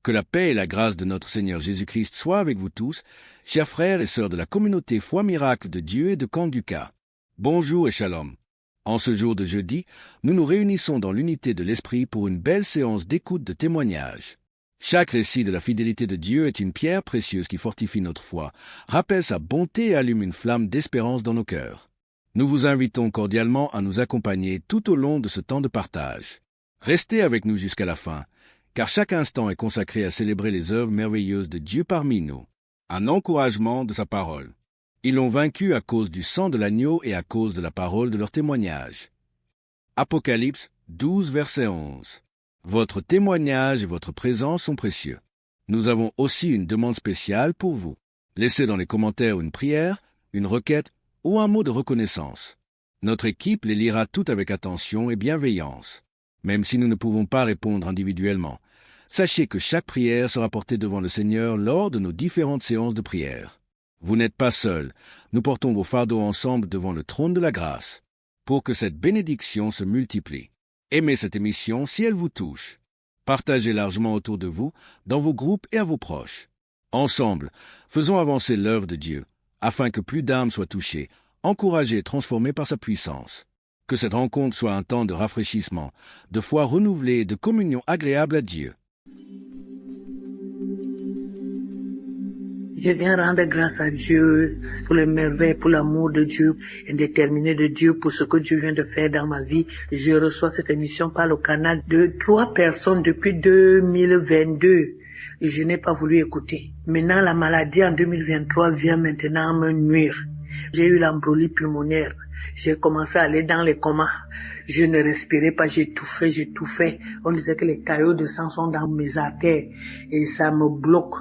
Que la paix et la grâce de notre Seigneur Jésus-Christ soient avec vous tous, chers frères et sœurs de la communauté Foi Miracle de Dieu et de Kanduka. Bonjour et shalom. En ce jour de jeudi, nous nous réunissons dans l'unité de l'Esprit pour une belle séance d'écoute de témoignages. Chaque récit de la fidélité de Dieu est une pierre précieuse qui fortifie notre foi, rappelle sa bonté et allume une flamme d'espérance dans nos cœurs. Nous vous invitons cordialement à nous accompagner tout au long de ce temps de partage. Restez avec nous jusqu'à la fin, car chaque instant est consacré à célébrer les œuvres merveilleuses de Dieu parmi nous, un encouragement de sa parole. Ils l'ont vaincu à cause du sang de l'agneau et à cause de la parole de leur témoignage. Apocalypse 12, verset 11. Votre témoignage et votre présence sont précieux. Nous avons aussi une demande spéciale pour vous. Laissez dans les commentaires une prière, une requête ou un mot de reconnaissance. Notre équipe les lira toutes avec attention et bienveillance, même si nous ne pouvons pas répondre individuellement. Sachez que chaque prière sera portée devant le Seigneur lors de nos différentes séances de prière. Vous n'êtes pas seuls, nous portons vos fardeaux ensemble devant le trône de la grâce, pour que cette bénédiction se multiplie. Aimez cette émission si elle vous touche. Partagez largement autour de vous, dans vos groupes et à vos proches. Ensemble, faisons avancer l'œuvre de Dieu, afin que plus d'âmes soient touchées, encouragées et transformées par sa puissance. Que cette rencontre soit un temps de rafraîchissement, de foi renouvelée et de communion agréable à Dieu. Je viens rendre grâce à Dieu pour les merveilles, pour l'amour de Dieu, indéterminé de Dieu, pour ce que Dieu vient de faire dans ma vie. Je reçois cette émission par le canal de 3 personnes depuis 2022 et je n'ai pas voulu écouter. Maintenant, la maladie en 2023 vient maintenant me nuire. J'ai eu l'embolie pulmonaire. J'ai commencé à aller dans les comas. Je ne respirais pas, j'étouffais. On disait que les caillots de sang sont dans mes artères et ça me bloque.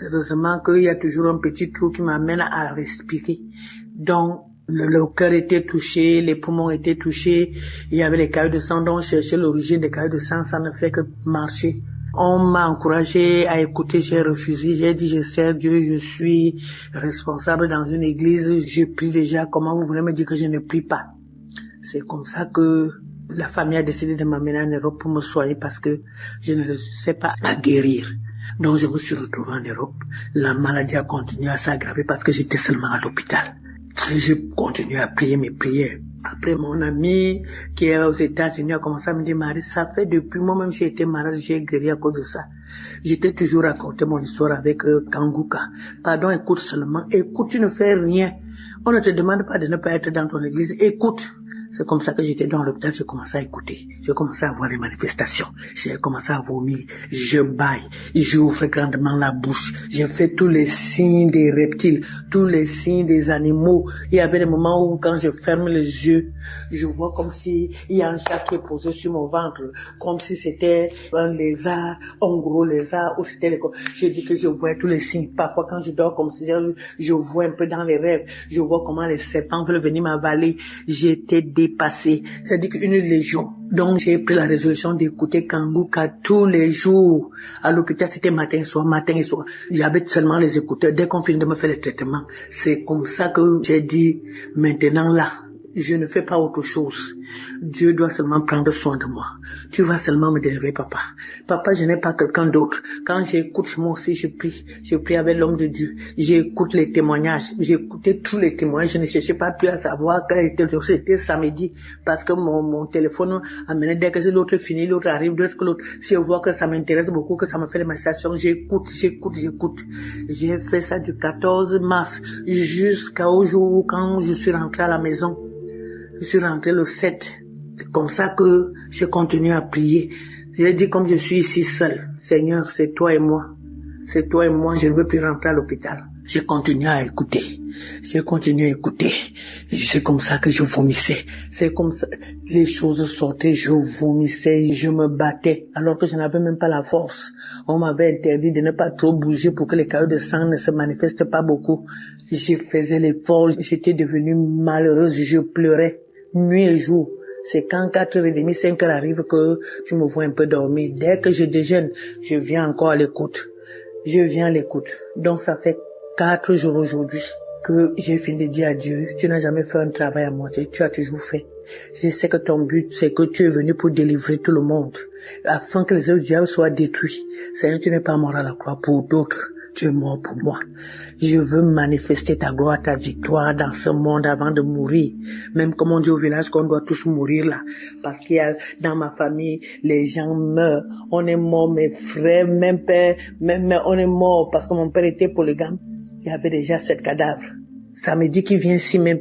Heureusement qu'il y a toujours un petit trou qui m'amène à respirer. Donc, le cœur était touché, les poumons étaient touchés, il y avait les caillots de sang, donc chercher l'origine des caillots de sang, ça ne fait que marcher. On m'a encouragé à écouter, j'ai refusé, j'ai dit je sers Dieu, je suis responsable dans une église, je prie déjà, comment vous voulez me dire que je ne prie pas? C'est comme ça que la famille a décidé de m'amener en Europe pour me soigner parce que je ne sais pas à guérir. Donc je me suis retrouvé en Europe. La maladie a continué à s'aggraver parce que j'étais seulement à l'hôpital. Je continue à prier mes prières. Après, mon ami qui est aux États-Unis a commencé à me dire, Marie, ça fait depuis moi-même j'ai été malade, j'ai guéri à cause de ça. J'étais toujours raconté mon histoire avec Kanguka. Pardon, écoute seulement. Écoute, tu ne fais rien. On ne te demande pas de ne pas être dans ton église. Écoute. C'est comme ça que j'étais dans l'hôpital, j'ai commencé à écouter. J'ai commencé à voir les manifestations. J'ai commencé à vomir. Je baille. J'ouvre grandement la bouche. J'ai fait tous les signes des reptiles, tous les signes des animaux. Il y avait des moments où quand je ferme les yeux, je vois comme si il y a un chat qui est posé sur mon ventre, comme si c'était un lézard, un gros lézard, ou c'était les... Je dis que je vois tous les signes. Parfois quand je dors comme si je vois un peu dans les rêves. Je vois comment les serpents veulent venir m'avaler. J'étais dépassé, c'est-à-dire qu'une légion. Donc j'ai pris la résolution d'écouter Kanguka tous les jours. À l'hôpital, c'était matin et soir, matin et soir. J'avais seulement les écouteurs. Dès qu'on finit de me faire le traitement, c'est comme ça que j'ai dit, maintenant là, je ne fais pas autre chose. Dieu doit seulement prendre soin de moi. Tu vas seulement me délivrer, papa. Papa, je n'ai pas quelqu'un d'autre. Quand j'écoute, moi aussi, je prie. Je prie avec l'homme de Dieu. J'écoute les témoignages. J'écoutais tous les témoignages. Je ne cherchais pas plus à savoir quel était le jour. C'était samedi. Parce que mon téléphone amenait dès que l'autre finit, l'autre arrive, l'autre. Si je vois que ça m'intéresse beaucoup, que ça me fait des manifestations, j'écoute. J'ai fait ça du 14 mars jusqu'au jour quand je suis rentré à la maison. Je suis rentré le 7. C'est comme ça que je continue à prier. J'ai dit comme je suis ici seul, Seigneur, c'est toi et moi. C'est toi et moi, je ne veux plus rentrer à l'hôpital. J'ai continué à écouter. C'est comme ça que je vomissais. C'est comme ça, les choses sortaient, je vomissais, je me battais, alors que je n'avais même pas la force. On m'avait interdit de ne pas trop bouger pour que les caillots de sang ne se manifestent pas beaucoup. Je faisais l'effort, j'étais devenue malheureuse, je pleurais, nuit et jour. C'est quand 4h30, 5h arrive que je me vois un peu dormir. Dès que je déjeune, je viens encore à l'écoute. Donc ça fait 4 jours aujourd'hui que j'ai fini de dire à Dieu, tu n'as jamais fait un travail à moitié, tu as toujours fait. Je sais que ton but, c'est que tu es venu pour délivrer tout le monde, afin que les œuvres du diable soient détruites. Seigneur, tu n'es pas mort à la croix pour d'autres. Tu es mort pour moi. Je veux manifester ta gloire, ta victoire dans ce monde avant de mourir. Même comme on dit au village qu'on doit tous mourir là. Parce qu'il y a dans ma famille, les gens meurent. On est mort, mes frères, même père, même mère, on est mort parce que mon père était polygame. Il y avait déjà 7 cadavres. Samedi qui vient ici même,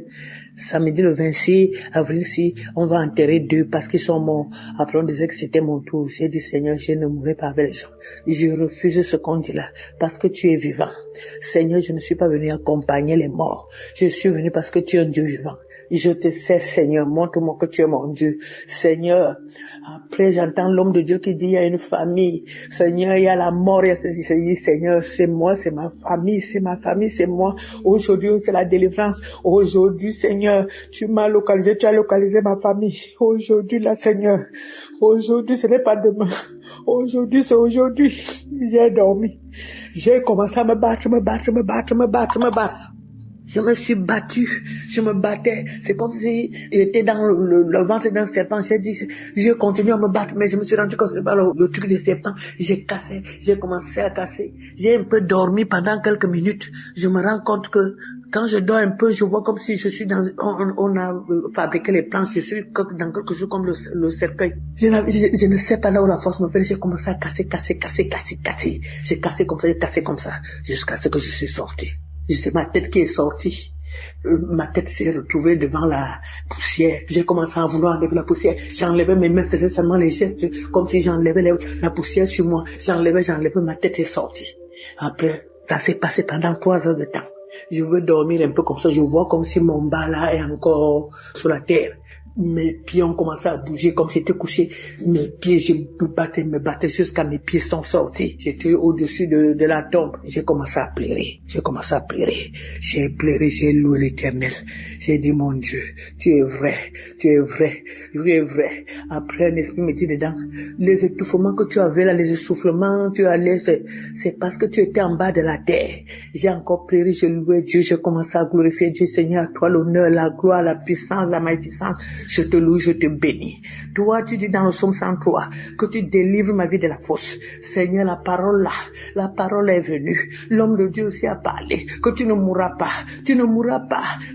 samedi le 26 avril, si on va enterrer 2 parce qu'ils sont morts. Après on disait que c'était mon tour. J'ai dit Seigneur, je ne mourrai pas avec les gens. Je refuse ce qu'on dit là parce que tu es vivant. Seigneur, je ne suis pas venu accompagner les morts. Je suis venu parce que tu es un Dieu vivant. Je te sais Seigneur, montre-moi que tu es mon Dieu. Seigneur, après j'entends l'homme de Dieu qui dit il y a une famille. Seigneur, il y a la mort, il y a ceci. Seigneur, c'est moi, c'est ma famille, c'est moi. Aujourd'hui, c'est la délivrance. Aujourd'hui, Seigneur, tu m'as localisé, tu as localisé ma famille. Aujourd'hui, là, Seigneur. Aujourd'hui, ce n'est pas demain. Aujourd'hui, c'est aujourd'hui. J'ai dormi. J'ai commencé à me battre. Je me suis battu, je me battais. C'est comme si j'étais dans le ventre d'un serpent. J'ai dit, je continue à me battre, mais je me suis rendu compte que c'est pas le truc du serpent. J'ai commencé à casser. J'ai un peu dormi pendant quelques minutes. Je me rends compte que quand je dors un peu, je vois comme si je suis on a fabriqué les planches, je suis dans quelque chose comme le cercueil. Je ne sais pas là où la force me fait. J'ai commencé à casser. J'ai cassé comme ça, jusqu'à ce que je suis sorti. C'est ma tête qui est sortie. Ma tête s'est retrouvée devant la poussière. J'ai commencé à vouloir enlever la poussière. J'enlevais mes mains, faisais seulement les gestes, comme si j'enlevais la poussière sur moi. J'enlevais, ma tête est sortie. Après, ça s'est passé pendant 3 heures de temps. Je veux dormir un peu comme ça. Je vois comme si mon bas là est encore sur la terre. Mes pieds ont commencé à bouger comme si j'étais couché. Mes pieds, je me battais jusqu'à mes pieds sont sortis. J'étais au-dessus de la tombe. J'ai commencé à pleurer. J'ai pleuré, j'ai loué l'Éternel. J'ai dit, mon Dieu, tu es vrai. Après, un esprit me dit dedans, les étouffements que tu avais là, les essoufflements, tu allais, c'est parce que tu étais en bas de la terre. J'ai encore pleuré, j'ai loué Dieu, j'ai commencé à glorifier Dieu. Seigneur, à toi l'honneur, la gloire, la puissance, la magnificence. Je te loue, je te bénis. Toi, tu dis dans le psaume 103 que tu délivres ma vie de la fosse. Seigneur, la parole est venue. L'homme de Dieu aussi a parlé que tu ne mourras pas.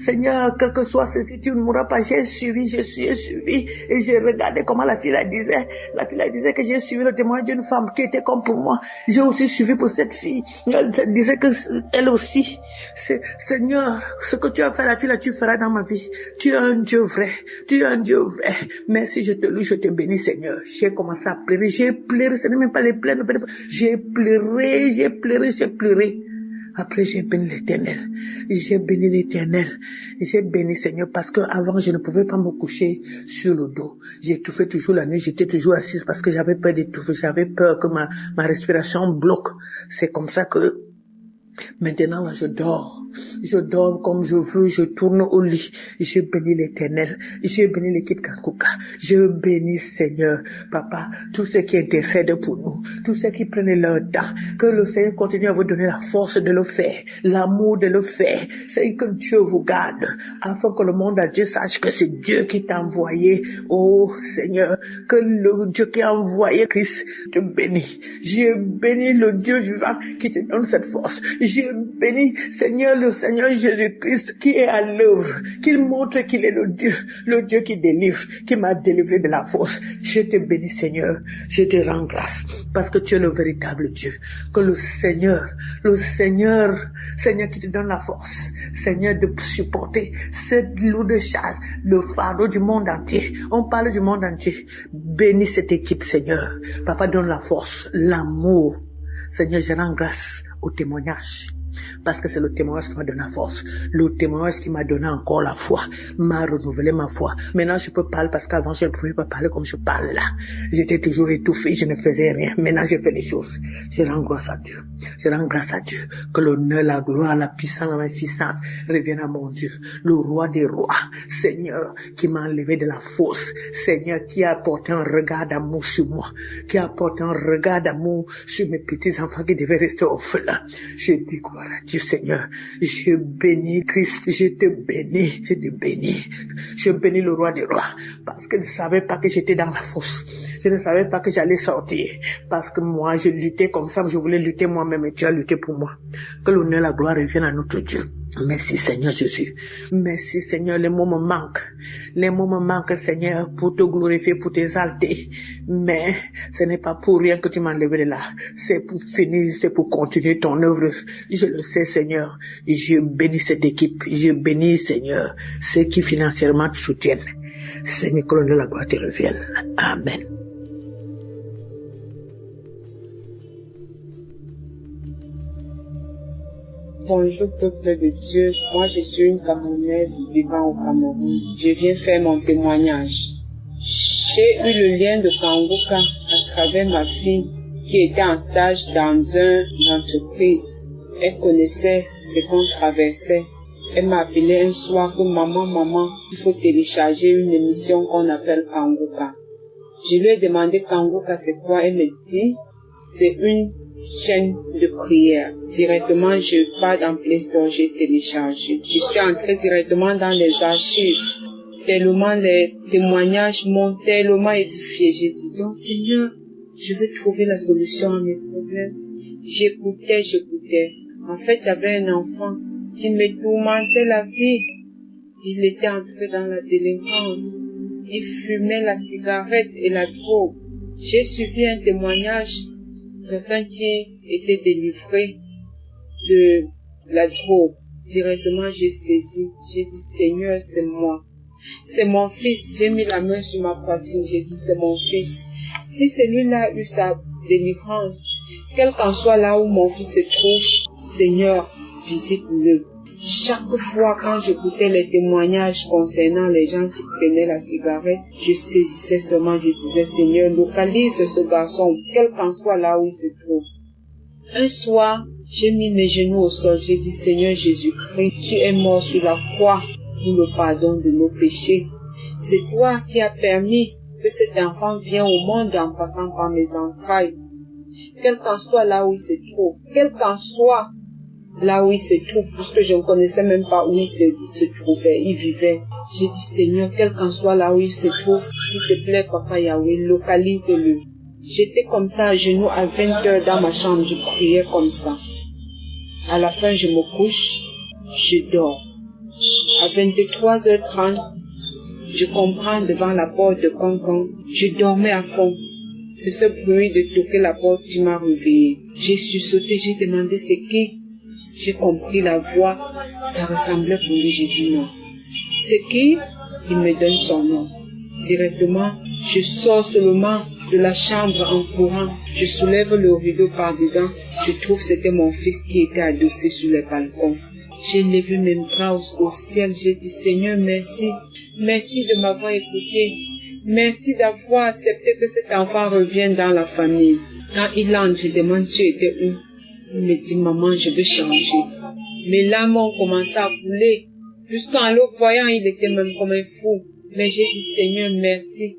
Seigneur, quel que soit ceci, tu ne mourras pas. J'ai suivi et j'ai regardé comment la fille disait. La fille disait que j'ai suivi le témoignage d'une femme qui était comme pour moi. J'ai aussi suivi pour cette fille. Elle disait que elle aussi. Seigneur, ce que tu as fait à la fille là, tu feras dans ma vie. Tu es un Dieu vrai. Merci, je te loue, je te bénis, Seigneur. J'ai commencé à pleurer. J'ai pleuré, ce n'est même pas les pleurs. J'ai pleuré. Après, j'ai béni l'Éternel. J'ai béni, Seigneur, parce que avant je ne pouvais pas me coucher sur le dos. J'étouffais toujours la nuit, j'étais toujours assise parce que j'avais peur d'étouffer. J'avais peur que ma respiration bloque. C'est comme ça que maintenant, là, je dors comme je veux, je tourne au lit. Je bénis l'Éternel, je bénis l'équipe Kankuka, je bénis Seigneur, Papa, tous ceux qui intercèdent pour nous, tous ceux qui prennent leur temps, que le Seigneur continue à vous donner la force de le faire, l'amour de le faire, c'est que Dieu vous garde, afin que le monde entier sache que c'est Dieu qui t'a envoyé, oh Seigneur, que le Dieu qui a envoyé Christ te bénit. Je bénis le Dieu vivant qui te donne cette force. Je bénis Seigneur, le Seigneur Jésus-Christ qui est à l'œuvre, qu'il montre qu'il est le Dieu qui délivre, qui m'a délivré de la force. Je te bénis Seigneur, je te rends grâce parce que tu es le véritable Dieu. Que le Seigneur qui te donne la force, Seigneur, de supporter cette lourde charge, le fardeau du monde entier. On parle du monde entier. Bénis cette équipe Seigneur. Papa, donne la force, l'amour. Seigneur, je rends grâce au témoignage. Parce que c'est le témoignage qui m'a donné la force. Le témoignage qui m'a donné encore la foi. M'a renouvelé ma foi. Maintenant, je peux parler parce qu'avant, je ne pouvais pas parler comme je parle là. J'étais toujours étouffé, je ne faisais rien. Maintenant, je fais les choses. Je rends grâce à Dieu. Que l'honneur, la gloire, la puissance, la magnificence reviennent à mon Dieu. Le roi des rois. Seigneur, qui m'a enlevé de la fosse. Seigneur, qui a apporté un regard d'amour sur moi. Qui a apporté un regard d'amour sur mes petits enfants qui devaient rester orphelins. Je dis gloire à Dieu. Dieu Seigneur. Je bénis Christ, je te bénis. Je bénis le roi des rois parce que je ne savais pas que j'étais dans la fosse. Je ne savais pas que j'allais sortir parce que moi, je luttais comme ça, je voulais lutter moi-même et tu as lutté pour moi. Que l'honneur et la gloire reviennent à notre Dieu. Merci Seigneur Jésus. Merci Seigneur, les mots me manquent. Les mots me manquent Seigneur pour te glorifier, pour t'exalter. Mais ce n'est pas pour rien que tu m'as enlevé de là. C'est pour finir, c'est pour continuer ton œuvre. Je le sais Seigneur. Je bénis cette équipe. Je bénis Seigneur ceux qui financièrement te soutiennent. Seigneur, que l'honneur et la gloire te reviennent. Amen. Bonjour peuple de Dieu, moi je suis une Camerounaise vivant au Cameroun. Je viens faire mon témoignage. J'ai eu le lien de Kanguka à travers ma fille qui était en stage dans une entreprise. Elle connaissait ce qu'on traversait. Elle m'a appelé un soir que maman, il faut télécharger une émission qu'on appelle Kanguka. Je lui ai demandé Kanguka c'est quoi, elle me dit c'est une chaîne de prière. Directement, je pars dans Play Store, j'ai téléchargé. Je suis entrée directement dans les archives. Tellement les témoignages m'ont tellement édifié. J'ai dit, donc Seigneur, je veux trouver la solution à mes problèmes. J'écoutais. En fait, j'avais un enfant qui me tourmentait la vie. Il était entré dans la délinquance. Il fumait la cigarette et la drogue. J'ai suivi un témoignage. Quelqu'un qui était délivré de la drogue. Directement, j'ai saisi. J'ai dit, Seigneur, c'est moi. C'est mon fils. J'ai mis la main sur ma poitrine. J'ai dit, c'est mon fils. Si celui-là a eu sa délivrance, quel qu'en soit là où mon fils se trouve, Seigneur, visite-le. Chaque fois quand j'écoutais les témoignages concernant les gens qui prenaient la cigarette, je saisissais seulement, je disais, Seigneur, localise ce garçon, quel qu'en soit là où il se trouve. Un soir, j'ai mis mes genoux au sol, j'ai dit, Seigneur Jésus-Christ, tu es mort sur la croix pour le pardon de nos péchés. C'est toi qui as permis que cet enfant vienne au monde en passant par mes entrailles. Quel qu'en soit là où il se trouve, quel qu'en soit là où il se trouve, puisque je ne connaissais même pas où il se trouvait, il vivait. J'ai dit, Seigneur, quel qu'en soit là où il se trouve, s'il te plaît, Papa Yahweh, localise-le. J'étais comme ça, à genoux, à 20 heures dans ma chambre, je priais comme ça. À la fin, je me couche, je dors. À 23h30, je comprends devant la porte de Cancan, je dormais à fond. C'est ce bruit de toquer la porte qui m'a réveillé. J'ai sursauté, j'ai demandé c'est qui? J'ai compris la voix, ça ressemblait pour lui, j'ai dit non. C'est qui? Il me donne son nom. Directement, je sors seulement de la chambre en courant. Je soulève le rideau par dedans. Je trouve que c'était mon fils qui était adossé sur le balcon. J'ai levé mes bras au ciel. J'ai dit, Seigneur, merci. Merci de m'avoir écouté. Merci d'avoir accepté que cet enfant revienne dans la famille. Quand il entre, je demande, tu étais où? Il me dit, maman, je veux changer. Mes larmes ont commencé à couler. Jusqu'en le voyant, il était même comme un fou. Mais j'ai dit, Seigneur, merci.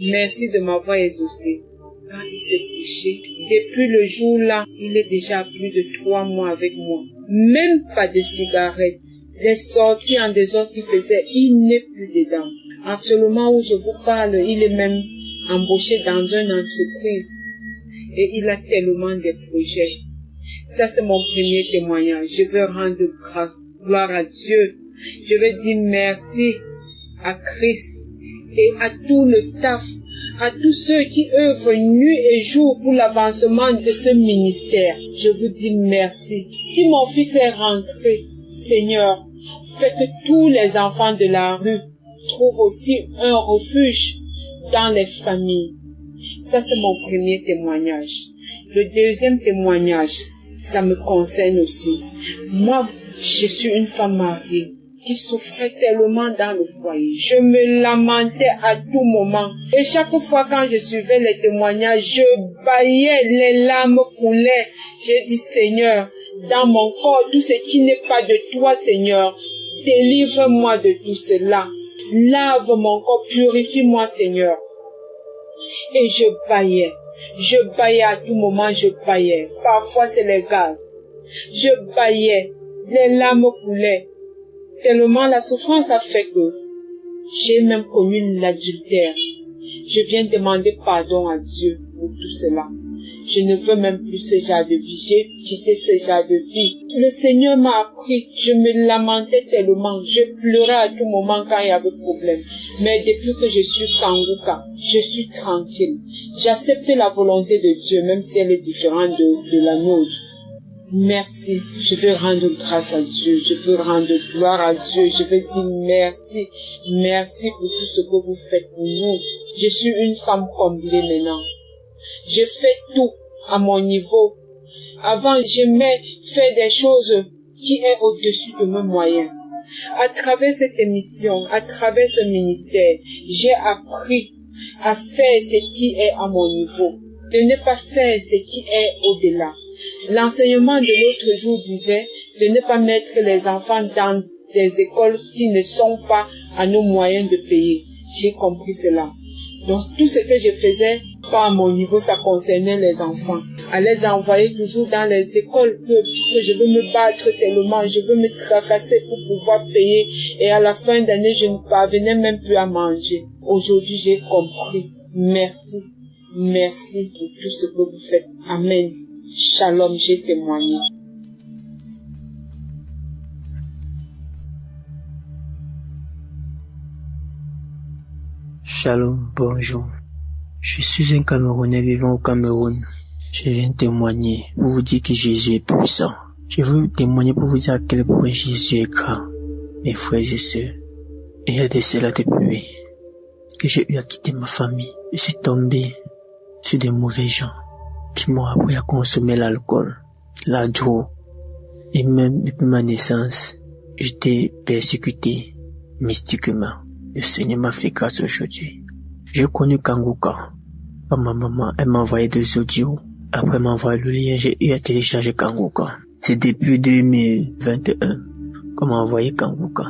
Merci de m'avoir exaucé. Quand il s'est couché, depuis le jour-là, il est déjà plus de 3 mois avec moi. Même pas de cigarette. Les sorties en désordre qu'il faisait, il n'est plus dedans. Actuellement où je vous parle, il est même embauché dans une entreprise. Et il a tellement de projets. Ça, c'est mon premier témoignage. Je veux rendre grâce, gloire à Dieu. Je veux dire merci à Christ et à tout le staff, à tous ceux qui œuvrent nuit et jour pour l'avancement de ce ministère. Je vous dis merci. Si mon fils est rentré, Seigneur, fais que tous les enfants de la rue trouvent aussi un refuge dans les familles. Ça, c'est mon premier témoignage. Le deuxième témoignage, ça me concerne aussi. Moi, je suis une femme mariée qui souffrait tellement dans le foyer. Je me lamentais à tout moment. Et chaque fois quand je suivais les témoignages, je bâillais, les larmes coulaient. J'ai dit, Seigneur, dans mon corps, tout ce qui n'est pas de toi, Seigneur, délivre-moi de tout cela. Lave mon corps, purifie-moi, Seigneur. Et je bâillais. Je bâillais à tout moment, je bâillais. Parfois, c'est les gaz. Je bâillais, les larmes coulaient. Tellement la souffrance a fait que j'ai même commis l'adultère. Je viens demander pardon à Dieu pour tout cela. Je ne veux même plus ce genre de vie. J'ai quitté ce genre de vie. Le Seigneur m'a appris. Je me lamentais tellement. Je pleurais à tout moment quand il y avait problème. Mais depuis que je suis Kanguka, je suis tranquille. J'accepte la volonté de Dieu, même si elle est différente de la nôtre. Merci. Je veux rendre grâce à Dieu. Je veux rendre gloire à Dieu. Je veux dire merci. Merci pour tout ce que vous faites pour nous. Je suis une femme comblée maintenant. Je fais tout à mon niveau. Avant, j'aimais faire des choses qui est au-dessus de mes moyens. À travers cette émission, à travers ce ministère, j'ai appris à faire ce qui est à mon niveau, de ne pas faire ce qui est au-delà. L'enseignement de l'autre jour disait de ne pas mettre les enfants dans des écoles qui ne sont pas à nos moyens de payer. J'ai compris cela. Donc tout ce que je faisais, pas à mon niveau, ça concernait les enfants. À les envoyer toujours dans les écoles que je veux me battre tellement, je veux me tracasser pour pouvoir payer. Et à la fin d'année, je ne parvenais même plus à manger. Aujourd'hui, j'ai compris. Merci. Merci pour tout ce que vous faites. Amen. Shalom, j'ai témoigné. Shalom, bonjour. Je suis un Camerounais vivant au Cameroun. Je viens témoigner pour vous dire que Jésus est puissant. Je veux témoigner pour vous dire à quel point Jésus est grand. Mes frères et sœurs, il y a de cela depuis que j'ai eu à quitter ma famille. Je suis tombé sur des mauvais gens qui m'ont appris à consommer l'alcool, la drogue. Et même depuis ma naissance, j'étais persécuté mystiquement. Le Seigneur m'a fait grâce aujourd'hui. J'ai connu Kanguka. Ma maman, elle m'a envoyé des audios. Après m'envoyer le lien, j'ai eu à télécharger Kanguka. C'est depuis 2021 qu'on m'a envoyé Kanguka.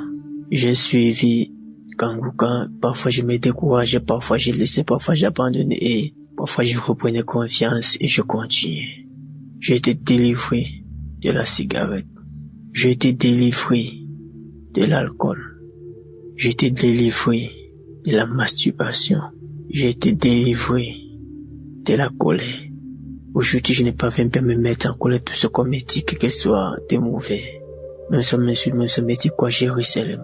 J'ai suivi Kanguka. Parfois je me décourageais, parfois je laissais, parfois j'abandonnais et parfois je reprenais confiance et je continuais. J'ai été délivré de la cigarette. J'ai été délivré de l'alcool. J'ai été délivré de la masturbation. J'ai été délivré de la colère. Aujourd'hui, je n'ai pas même me mettre en colère tout ce qu'on me dit, que ce soit de mauvais. Même si on m'insulte, même si on me dit quoi, j'ai ri seulement.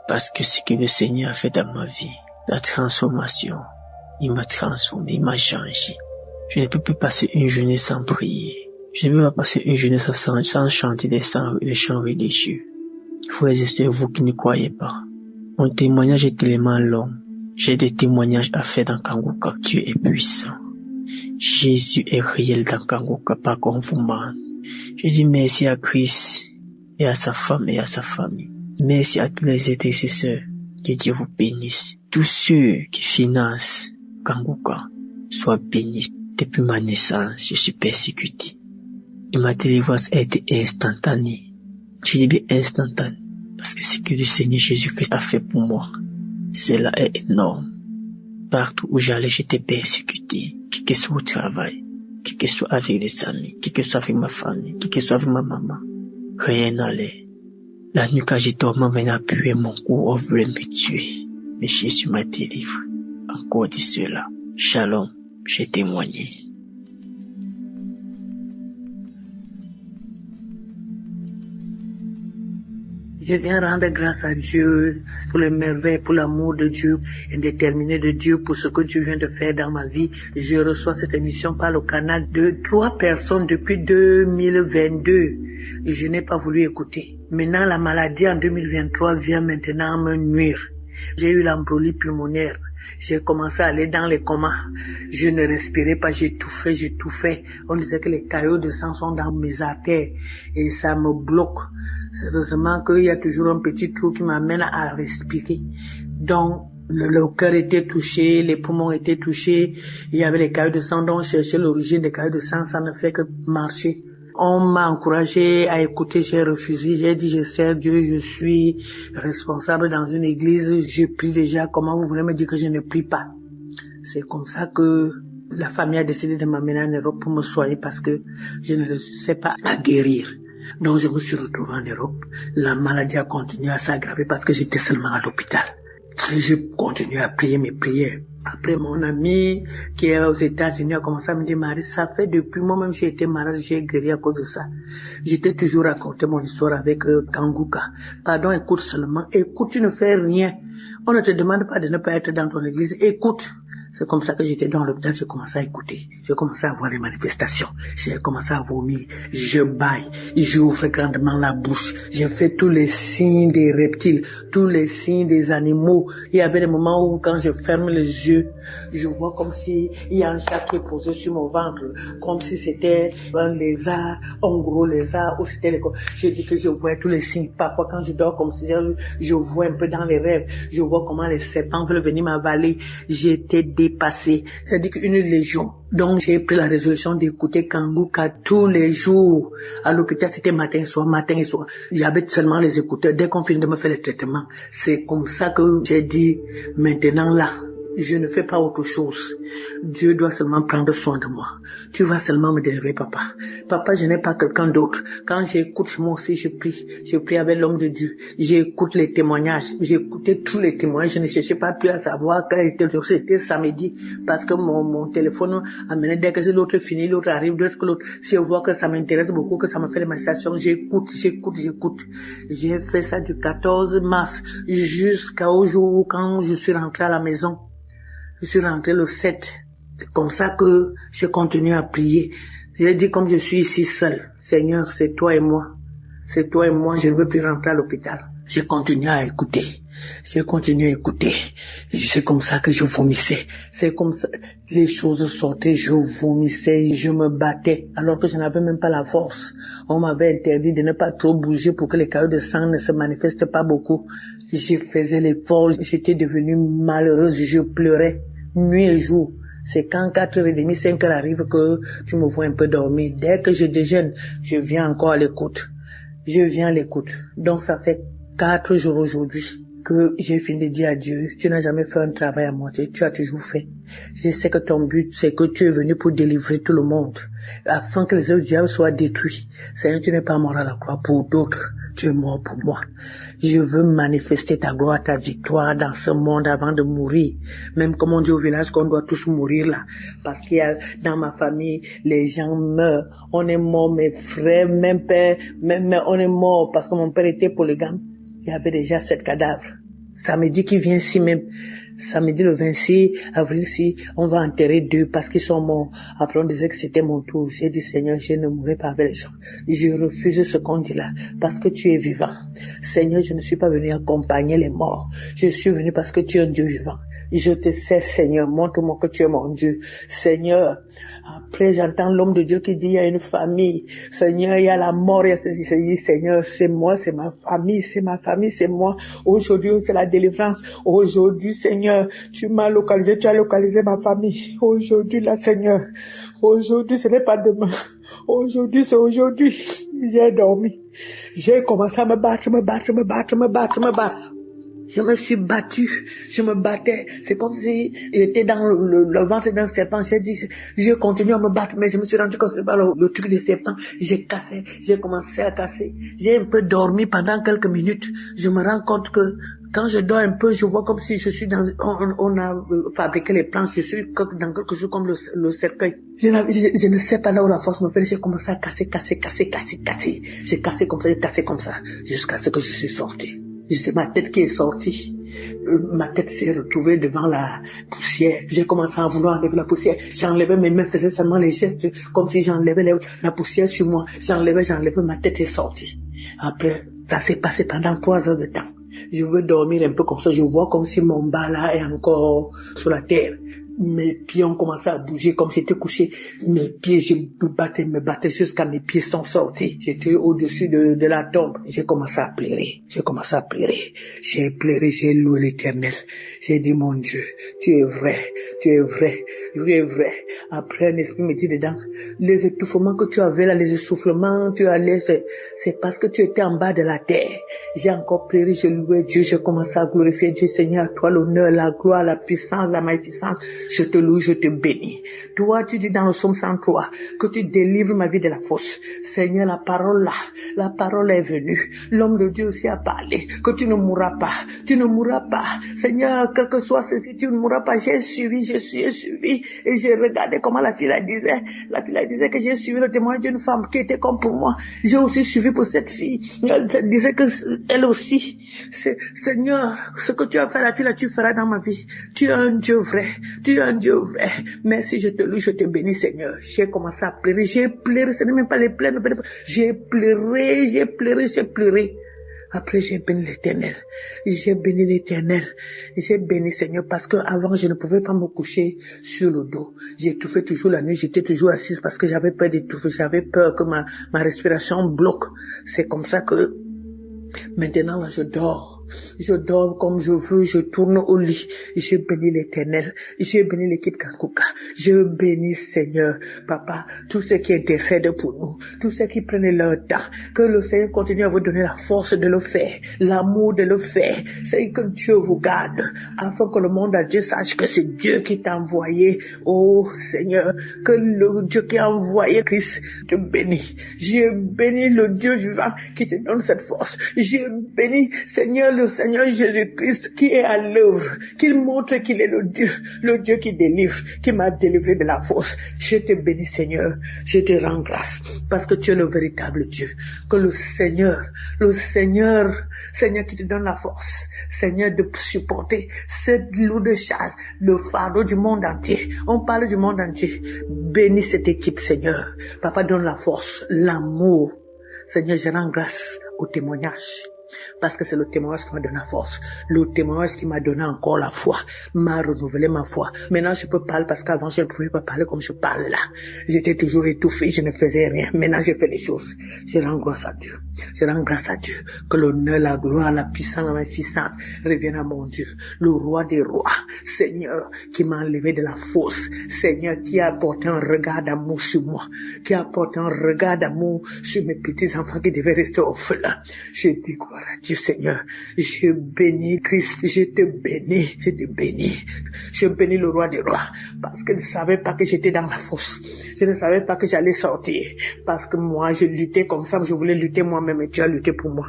Parce que ce que le Seigneur a fait dans ma vie, la transformation, il m'a transformé, il m'a changé. Je ne peux plus passer une journée sans prier. Je ne peux pas passer une journée sans chanter des chants religieux. Frères et sœurs, vous qui ne croyez pas, mon témoignage est tellement long. J'ai des témoignages à faire dans Kanguka. Dieu est puissant. Jésus est réel dans Kanguka, pas comme vous ment. Je dis merci à Christ et à sa femme et à sa famille. Merci à tous les intercesseurs. Que Dieu vous bénisse. Tous ceux qui financent Kanguka soient bénis. Depuis ma naissance, je suis persécuté. Et ma délivrance a été instantanée. Je dis bien instantanée. Parce que ce que le Seigneur Jésus-Christ a fait pour moi, cela est énorme. Partout où j'allais, j'étais persécuté. Quel que soit au travail, quel que soit avec les amis, quel que soit avec ma famille, quel que soit avec ma maman. Rien n'allait. La nuit quand j'ai dormi, on venait appuyer mon cou, on voulait me tuer. Mais Jésus m'a délivré. Encore de cela. Shalom, j'ai témoigné. Je viens rendre grâce à Dieu pour les merveilles, pour l'amour de Dieu, indéterminé de Dieu, pour ce que Dieu vient de faire dans ma vie. Je reçois cette émission par le canal de 3 personnes depuis 2022 et je n'ai pas voulu écouter. Maintenant, la maladie en 2023 vient maintenant me nuire. J'ai eu l'embolie pulmonaire. J'ai commencé à aller dans les comas. Je ne respirais pas, j'étouffais. On disait que les caillots de sang sont dans mes artères et ça me bloque. Heureusement qu'il y a toujours un petit trou qui m'amène à respirer. Donc, le cœur était touché, les poumons étaient touchés, il y avait les caillots de sang, donc on cherchait l'origine des caillots de sang, ça ne fait que marcher. On m'a encouragé à écouter, j'ai refusé, j'ai dit je sers Dieu, je suis responsable dans une église, je prie déjà, comment vous voulez me dire que je ne prie pas? C'est comme ça que La famille a décidé de m'amener en Europe pour me soigner parce que je ne sais pas à guérir. Donc je me suis retrouvé en Europe. La maladie a continué à s'aggraver parce que j'étais seulement à l'hôpital. Je continue à prier mes prières. Après, mon ami qui est aux États-Unis a commencé à me dire, Marie, ça fait depuis moi-même j'ai été malade, j'ai guéri à cause de ça. J'étais toujours raconté mon histoire avec Kanguka. Pardon, écoute seulement. Écoute, tu ne fais rien. On ne te demande pas de ne pas être dans ton église. Écoute. C'est comme ça que j'étais dans l'hôpital, j'ai commencé à écouter. J'ai commencé à voir les manifestations. J'ai commencé à vomir. Je baille. J'ouvre grandement la bouche. J'ai fait tous les signes des reptiles, tous les signes des animaux. Il y avait des moments où quand je ferme les yeux, je vois comme si il y a un chat qui est posé sur mon ventre, comme si c'était un lézard, un gros lézard, ou c'était les... Je dis que je vois tous les signes. Parfois quand je dors comme si je vois un peu dans les rêves, je vois comment les serpents veulent venir m'avaler. J'étais dépassé, c'est-à-dire qu'une légion. Donc j'ai pris la résolution d'écouter Kanguka tous les jours. À l'hôpital, c'était matin et soir. J'avais seulement les écouteurs. Dès qu'on finit de me faire le traitement, c'est comme ça que j'ai dit, maintenant là, je ne fais pas autre chose. Dieu doit seulement prendre soin de moi. Tu vas seulement me délivrer, papa. Papa, je n'ai pas quelqu'un d'autre. Quand j'écoute, moi aussi, je prie. Je prie avec l'homme de Dieu. J'écoute les témoignages. J'écoutais tous les témoignages. Je ne cherchais pas plus à savoir quel était le jour. C'était samedi. Parce que mon téléphone amenait dès que l'autre finit, l'autre arrive, dès que l'autre. Si je vois que ça m'intéresse beaucoup, que ça me fait des manifestations, j'écoute. J'ai fait ça du 14 mars jusqu'au jour où quand je suis rentré à la maison. Je suis rentré le 7. C'est comme ça que je continue à prier. J'ai dit comme je suis ici seul, Seigneur, c'est toi et moi. C'est toi et moi, je ne veux plus rentrer à l'hôpital. J'ai continué à écouter. C'est comme ça que je vomissais. C'est comme ça, les choses sortaient, je vomissais, je me battais, alors que je n'avais même pas la force. On m'avait interdit de ne pas trop bouger pour que les caillots de sang ne se manifestent pas beaucoup. Je faisais l'effort, j'étais devenue malheureuse, je pleurais, nuit et jour. C'est quand 4h30, 5h arrive que tu me vois un peu dormir. Dès que je déjeune, je viens encore à l'écoute. Donc ça fait 4 jours aujourd'hui que j'ai fini de dire à Dieu, tu n'as jamais fait un travail à moitié, tu as toujours fait. Je sais que ton but, c'est que tu es venu pour délivrer tout le monde, afin que les œuvres du diable soient détruits. Seigneur, tu n'es pas mort à la croix pour d'autres, tu es mort pour moi. Je veux manifester ta gloire, ta victoire dans ce monde avant de mourir. Même comme on dit au village qu'on doit tous mourir là. Parce qu'il y a dans ma famille, les gens meurent. On est mort, mes frères, même père, même on est mort parce que mon père était polygame. Il y avait déjà 7 cadavres. Samedi qui vient ici même. Samedi le 26 avril, si on va enterrer 2 parce qu'ils sont morts. Après on disait que c'était mon tour. J'ai dit Seigneur, je ne mourrai pas avec les gens. Je refuse ce qu'on dit là parce que tu es vivant. Seigneur, je ne suis pas venu accompagner les morts. Je suis venu parce que tu es un Dieu vivant. Je te sais Seigneur, montre-moi que tu es mon Dieu. Seigneur, après j'entends l'homme de Dieu qui dit il y a une famille. Seigneur, il y a la mort, il y a ceci. Seigneur, c'est moi, c'est ma famille, c'est moi. Aujourd'hui, c'est la délivrance. Aujourd'hui, Seigneur, tu m'as localisé, tu as localisé ma famille. Aujourd'hui, là, Seigneur. Aujourd'hui, ce n'est pas demain. Aujourd'hui, c'est aujourd'hui. J'ai dormi. J'ai commencé à me battre. Je me suis battue, je me battais. C'est comme si j'étais dans le ventre d'un serpent. J'ai continué à me battre, mais je me suis rendu compte que c'est pas le truc du serpent. J'ai commencé à casser. J'ai un peu dormi pendant quelques minutes. Je me rends compte que quand je dors un peu, je vois comme si je suis on a fabriqué les planches, je suis dans quelque chose comme le cercueil. Je ne sais pas là où la force me fait, j'ai commencé à casser. J'ai cassé comme ça, jusqu'à ce que je suis sorti. C'est ma tête qui est sortie. Ma tête s'est retrouvée devant la poussière. J'ai commencé à vouloir enlever la poussière. J'enlevais mes mains, faisais seulement les gestes comme si j'enlevais la poussière sur moi. J'enlevais, ma tête est sortie. Après, ça s'est passé pendant 3 heures de temps. Je veux dormir un peu comme ça. Je vois comme si mon bas là est encore sur la terre. Mes pieds ont commencé à bouger comme j'étais couché. Mes pieds, je me battais jusqu'à mes pieds sont sortis. J'étais au-dessus de la tombe. J'ai commencé à pleurer. J'ai pleuré, j'ai loué l'Éternel. J'ai dit, mon Dieu, tu es vrai. Après, un esprit me dit dedans, les étouffements que tu avais là, les essoufflements, c'est parce que tu étais en bas de la terre. J'ai encore pleuré, j'ai loué Dieu, j'ai commencé à glorifier Dieu. Seigneur, à toi l'honneur, la gloire, la puissance, la magnificence. Je te loue, je te bénis. Toi, tu dis dans le psaume 103 que tu délivres ma vie de la fosse. Seigneur, la parole est venue. L'homme de Dieu aussi a parlé que tu ne mourras pas. Tu ne mourras pas. Seigneur, quel que soit ceci, tu ne mourras pas. J'ai suivi et j'ai regardé comment la fille disait. La fille disait que j'ai suivi le témoignage d'une femme qui était comme pour moi. J'ai aussi suivi pour cette fille. Elle disait que elle aussi. Seigneur, ce que tu as fait à la fille là, tu feras dans ma vie. Tu es un Dieu vrai. Tu es un Dieu vrai. Merci, je te loue, je te bénis, Seigneur. J'ai commencé à pleurer. J'ai pleuré. Ce n'est même pas les pleurs. J'ai pleuré. Après, j'ai béni l'Éternel. J'ai béni, Seigneur, parce que avant, je ne pouvais pas me coucher sur le dos. J'étouffais toujours la nuit. J'étais toujours assise parce que j'avais peur d'étouffer. J'avais peur que ma respiration bloque. C'est comme ça que maintenant, là, je dors. Je dors comme je veux, je tourne au lit. Je bénis l'Éternel. Je bénis l'équipe Kanguka. Je bénis, Seigneur, Papa, tous ceux qui intercèdent pour nous, tous ceux qui prennent leur temps. Que le Seigneur continue à vous donner la force de le faire, l'amour de le faire. C'est que Dieu vous garde, afin que le monde entier sache que c'est Dieu qui t'a envoyé. Oh, Seigneur, que le Dieu qui a envoyé Christ te bénit. Je bénis le Dieu vivant qui te donne cette force. Je bénis, Seigneur, le Seigneur Jésus-Christ qui est à l'œuvre, qu'il montre qu'il est le Dieu qui délivre, qui m'a délivré de la fosse. Je te bénis, Seigneur, je te rends grâce, parce que tu es le véritable Dieu. Que le Seigneur qui te donne la force, Seigneur, de supporter cette lourde charge, le fardeau du monde entier. On parle du monde entier. Bénis cette équipe, Seigneur. Papa, donne la force, l'amour. Seigneur, je rends grâce au témoignage. Parce que c'est le témoignage qui m'a donné la force, le témoignage qui m'a donné encore la foi, m'a renouvelé ma foi. Maintenant, je peux parler parce qu'avant, je ne pouvais pas parler comme je parle là. J'étais toujours étouffé, je ne faisais rien. Maintenant, j'ai fait les choses. Je rends grâce à Dieu. Je rends grâce à Dieu. Que l'honneur, la gloire, la puissance, la magnificence reviennent à mon Dieu. Le roi des rois, Seigneur, qui m'a enlevé de la fosse. Seigneur, qui a apporté un regard d'amour sur moi. Qui a apporté un regard d'amour sur mes petits enfants qui devaient rester orphelins. Je dis gloire à Dieu, Seigneur. Je bénis Christ. Je te bénis. Je bénis le roi des rois. Parce qu'il ne savait pas que j'étais dans la fosse. Je ne savais pas que j'allais sortir. Parce que moi, je luttais comme ça. Je voulais lutter moi-même et tu as lutté pour moi.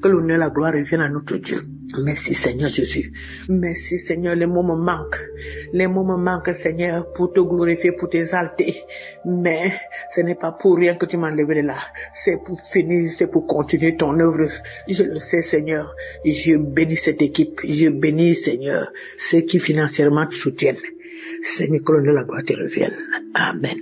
Que l'honneur et la gloire reviennent à notre Dieu. Merci, Seigneur Jésus. Merci, Seigneur. Les mots me manquent. Les mots me manquent, Seigneur, pour te glorifier, pour t'exalter. Mais ce n'est pas pour rien que tu m'as enlevé de là. C'est pour finir, c'est pour continuer ton œuvre. Je le sais, Seigneur. Je bénis cette équipe. Je bénis, Seigneur, ceux qui financièrement te soutiennent. Seigneur, que l'honneur et la gloire te reviennent. Amen.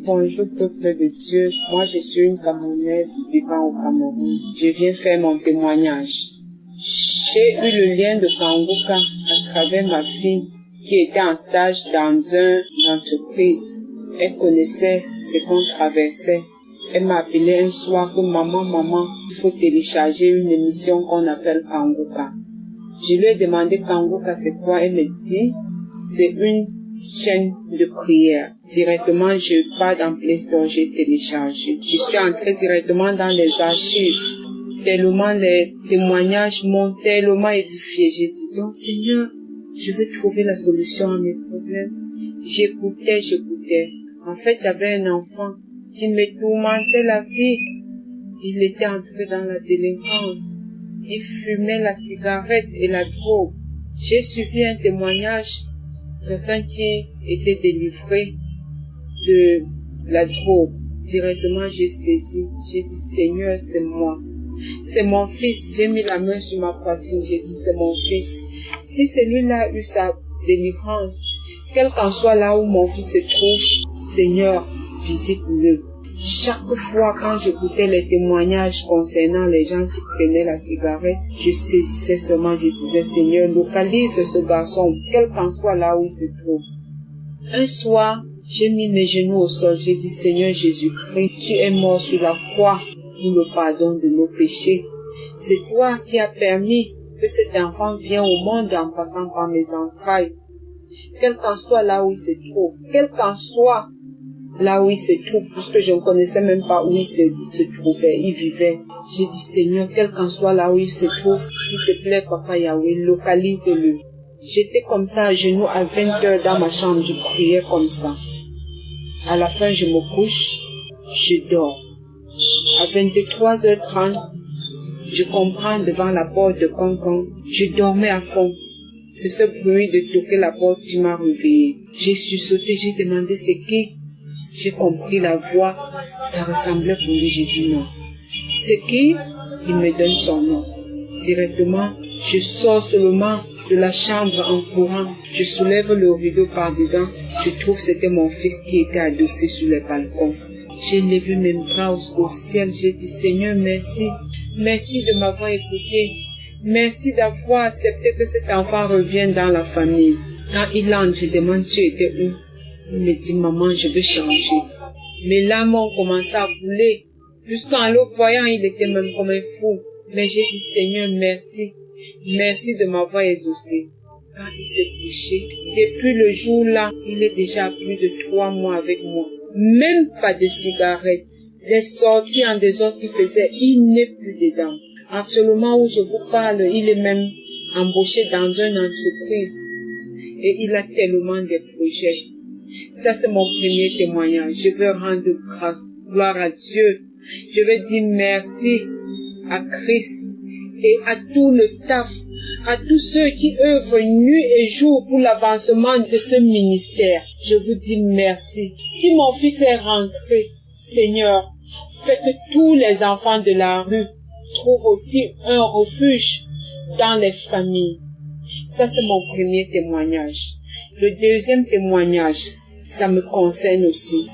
Bonjour peuple de Dieu, moi je suis une Camerounaise vivant au Cameroun. Je viens faire mon témoignage. J'ai eu le lien de Kanguka à travers ma fille qui était en stage dans une entreprise. Elle connaissait ce qu'on traversait. Elle m'a appelé un soir que maman, il faut télécharger une émission qu'on appelle Kanguka. Je lui ai demandé Kanguka c'est quoi, elle me dit c'est une chaîne de prière. Directement, je pars dans Play Store, j'ai téléchargé. Je suis entrée directement dans les archives. Tellement les témoignages m'ont tellement édifié. J'ai dit, donc Seigneur, je veux trouver la solution à mes problèmes. J'écoutais. En fait, j'avais un enfant qui me tourmentait la vie. Il était entré dans la délinquance. Il fumait la cigarette et la drogue. J'ai suivi un témoignage. Quelqu'un qui était délivré de la drogue. Directement, j'ai saisi. J'ai dit, Seigneur, c'est moi. C'est mon fils. J'ai mis la main sur ma poitrine. J'ai dit, c'est mon fils. Si celui-là a eu sa délivrance, quel qu'en soit là où mon fils se trouve, Seigneur, visite-le. Chaque fois quand j'écoutais les témoignages concernant les gens qui prenaient la cigarette, je saisissais seulement, je disais, Seigneur, localise ce garçon, quel qu'en soit là où il se trouve. Un soir, j'ai mis mes genoux au sol, j'ai dit, Seigneur Jésus-Christ, tu es mort sur la croix pour le pardon de nos péchés. C'est toi qui as permis que cet enfant vienne au monde en passant par mes entrailles. Quel qu'en soit là où il se trouve, quel qu'en soit là où il se trouve, puisque je ne connaissais même pas où il se trouvait, il vivait. J'ai dit, Seigneur, quel qu'en soit là où il se trouve, s'il te plaît, Papa Yahweh, localise-le. J'étais comme ça, à genoux, à 20 heures dans ma chambre, je priais comme ça. À la fin, je me couche, je dors. À 23h30, je comprends devant la porte de Concon, je dormais à fond. C'est ce bruit de toquer la porte qui m'a réveillé. J'ai sursauté, j'ai demandé c'est qui. J'ai compris la voix, ça ressemblait pour lui, j'ai dit non. C'est qui? Il me donne son nom. Directement, je sors seulement de la chambre en courant. Je soulève le rideau par dedans. Je trouve que c'était mon fils qui était adossé sur le balcon. J'ai levé mes bras au ciel. J'ai dit Seigneur, merci. Merci de m'avoir écouté. Merci d'avoir accepté que cet enfant revienne dans la famille. Quand il entre, je demande tu étais où? Il me dit maman, je vais changer. Mes larmes ont commencé à couler. Jusqu'en le voyant, il était même comme un fou. Mais j'ai dit Seigneur, merci. Merci de m'avoir exaucé. Quand il s'est couché, depuis le jour-là, il est déjà à plus de 3 mois avec moi. Même pas de cigarettes. Les sorties en désordre qu'il faisait, il n'est plus dedans. Actuellement où je vous parle, il est même embauché dans une entreprise. Et il a tellement de projets. Ça, c'est mon premier témoignage. Je veux rendre grâce, gloire à Dieu. Je veux dire merci à Christ et à tout le staff, à tous ceux qui œuvrent nuit et jour pour l'avancement de ce ministère. Je vous dis merci. Si mon fils est rentré, Seigneur, fais que tous les enfants de la rue trouvent aussi un refuge dans les familles. Ça, c'est mon premier témoignage. Le deuxième témoignage, ça me concerne aussi.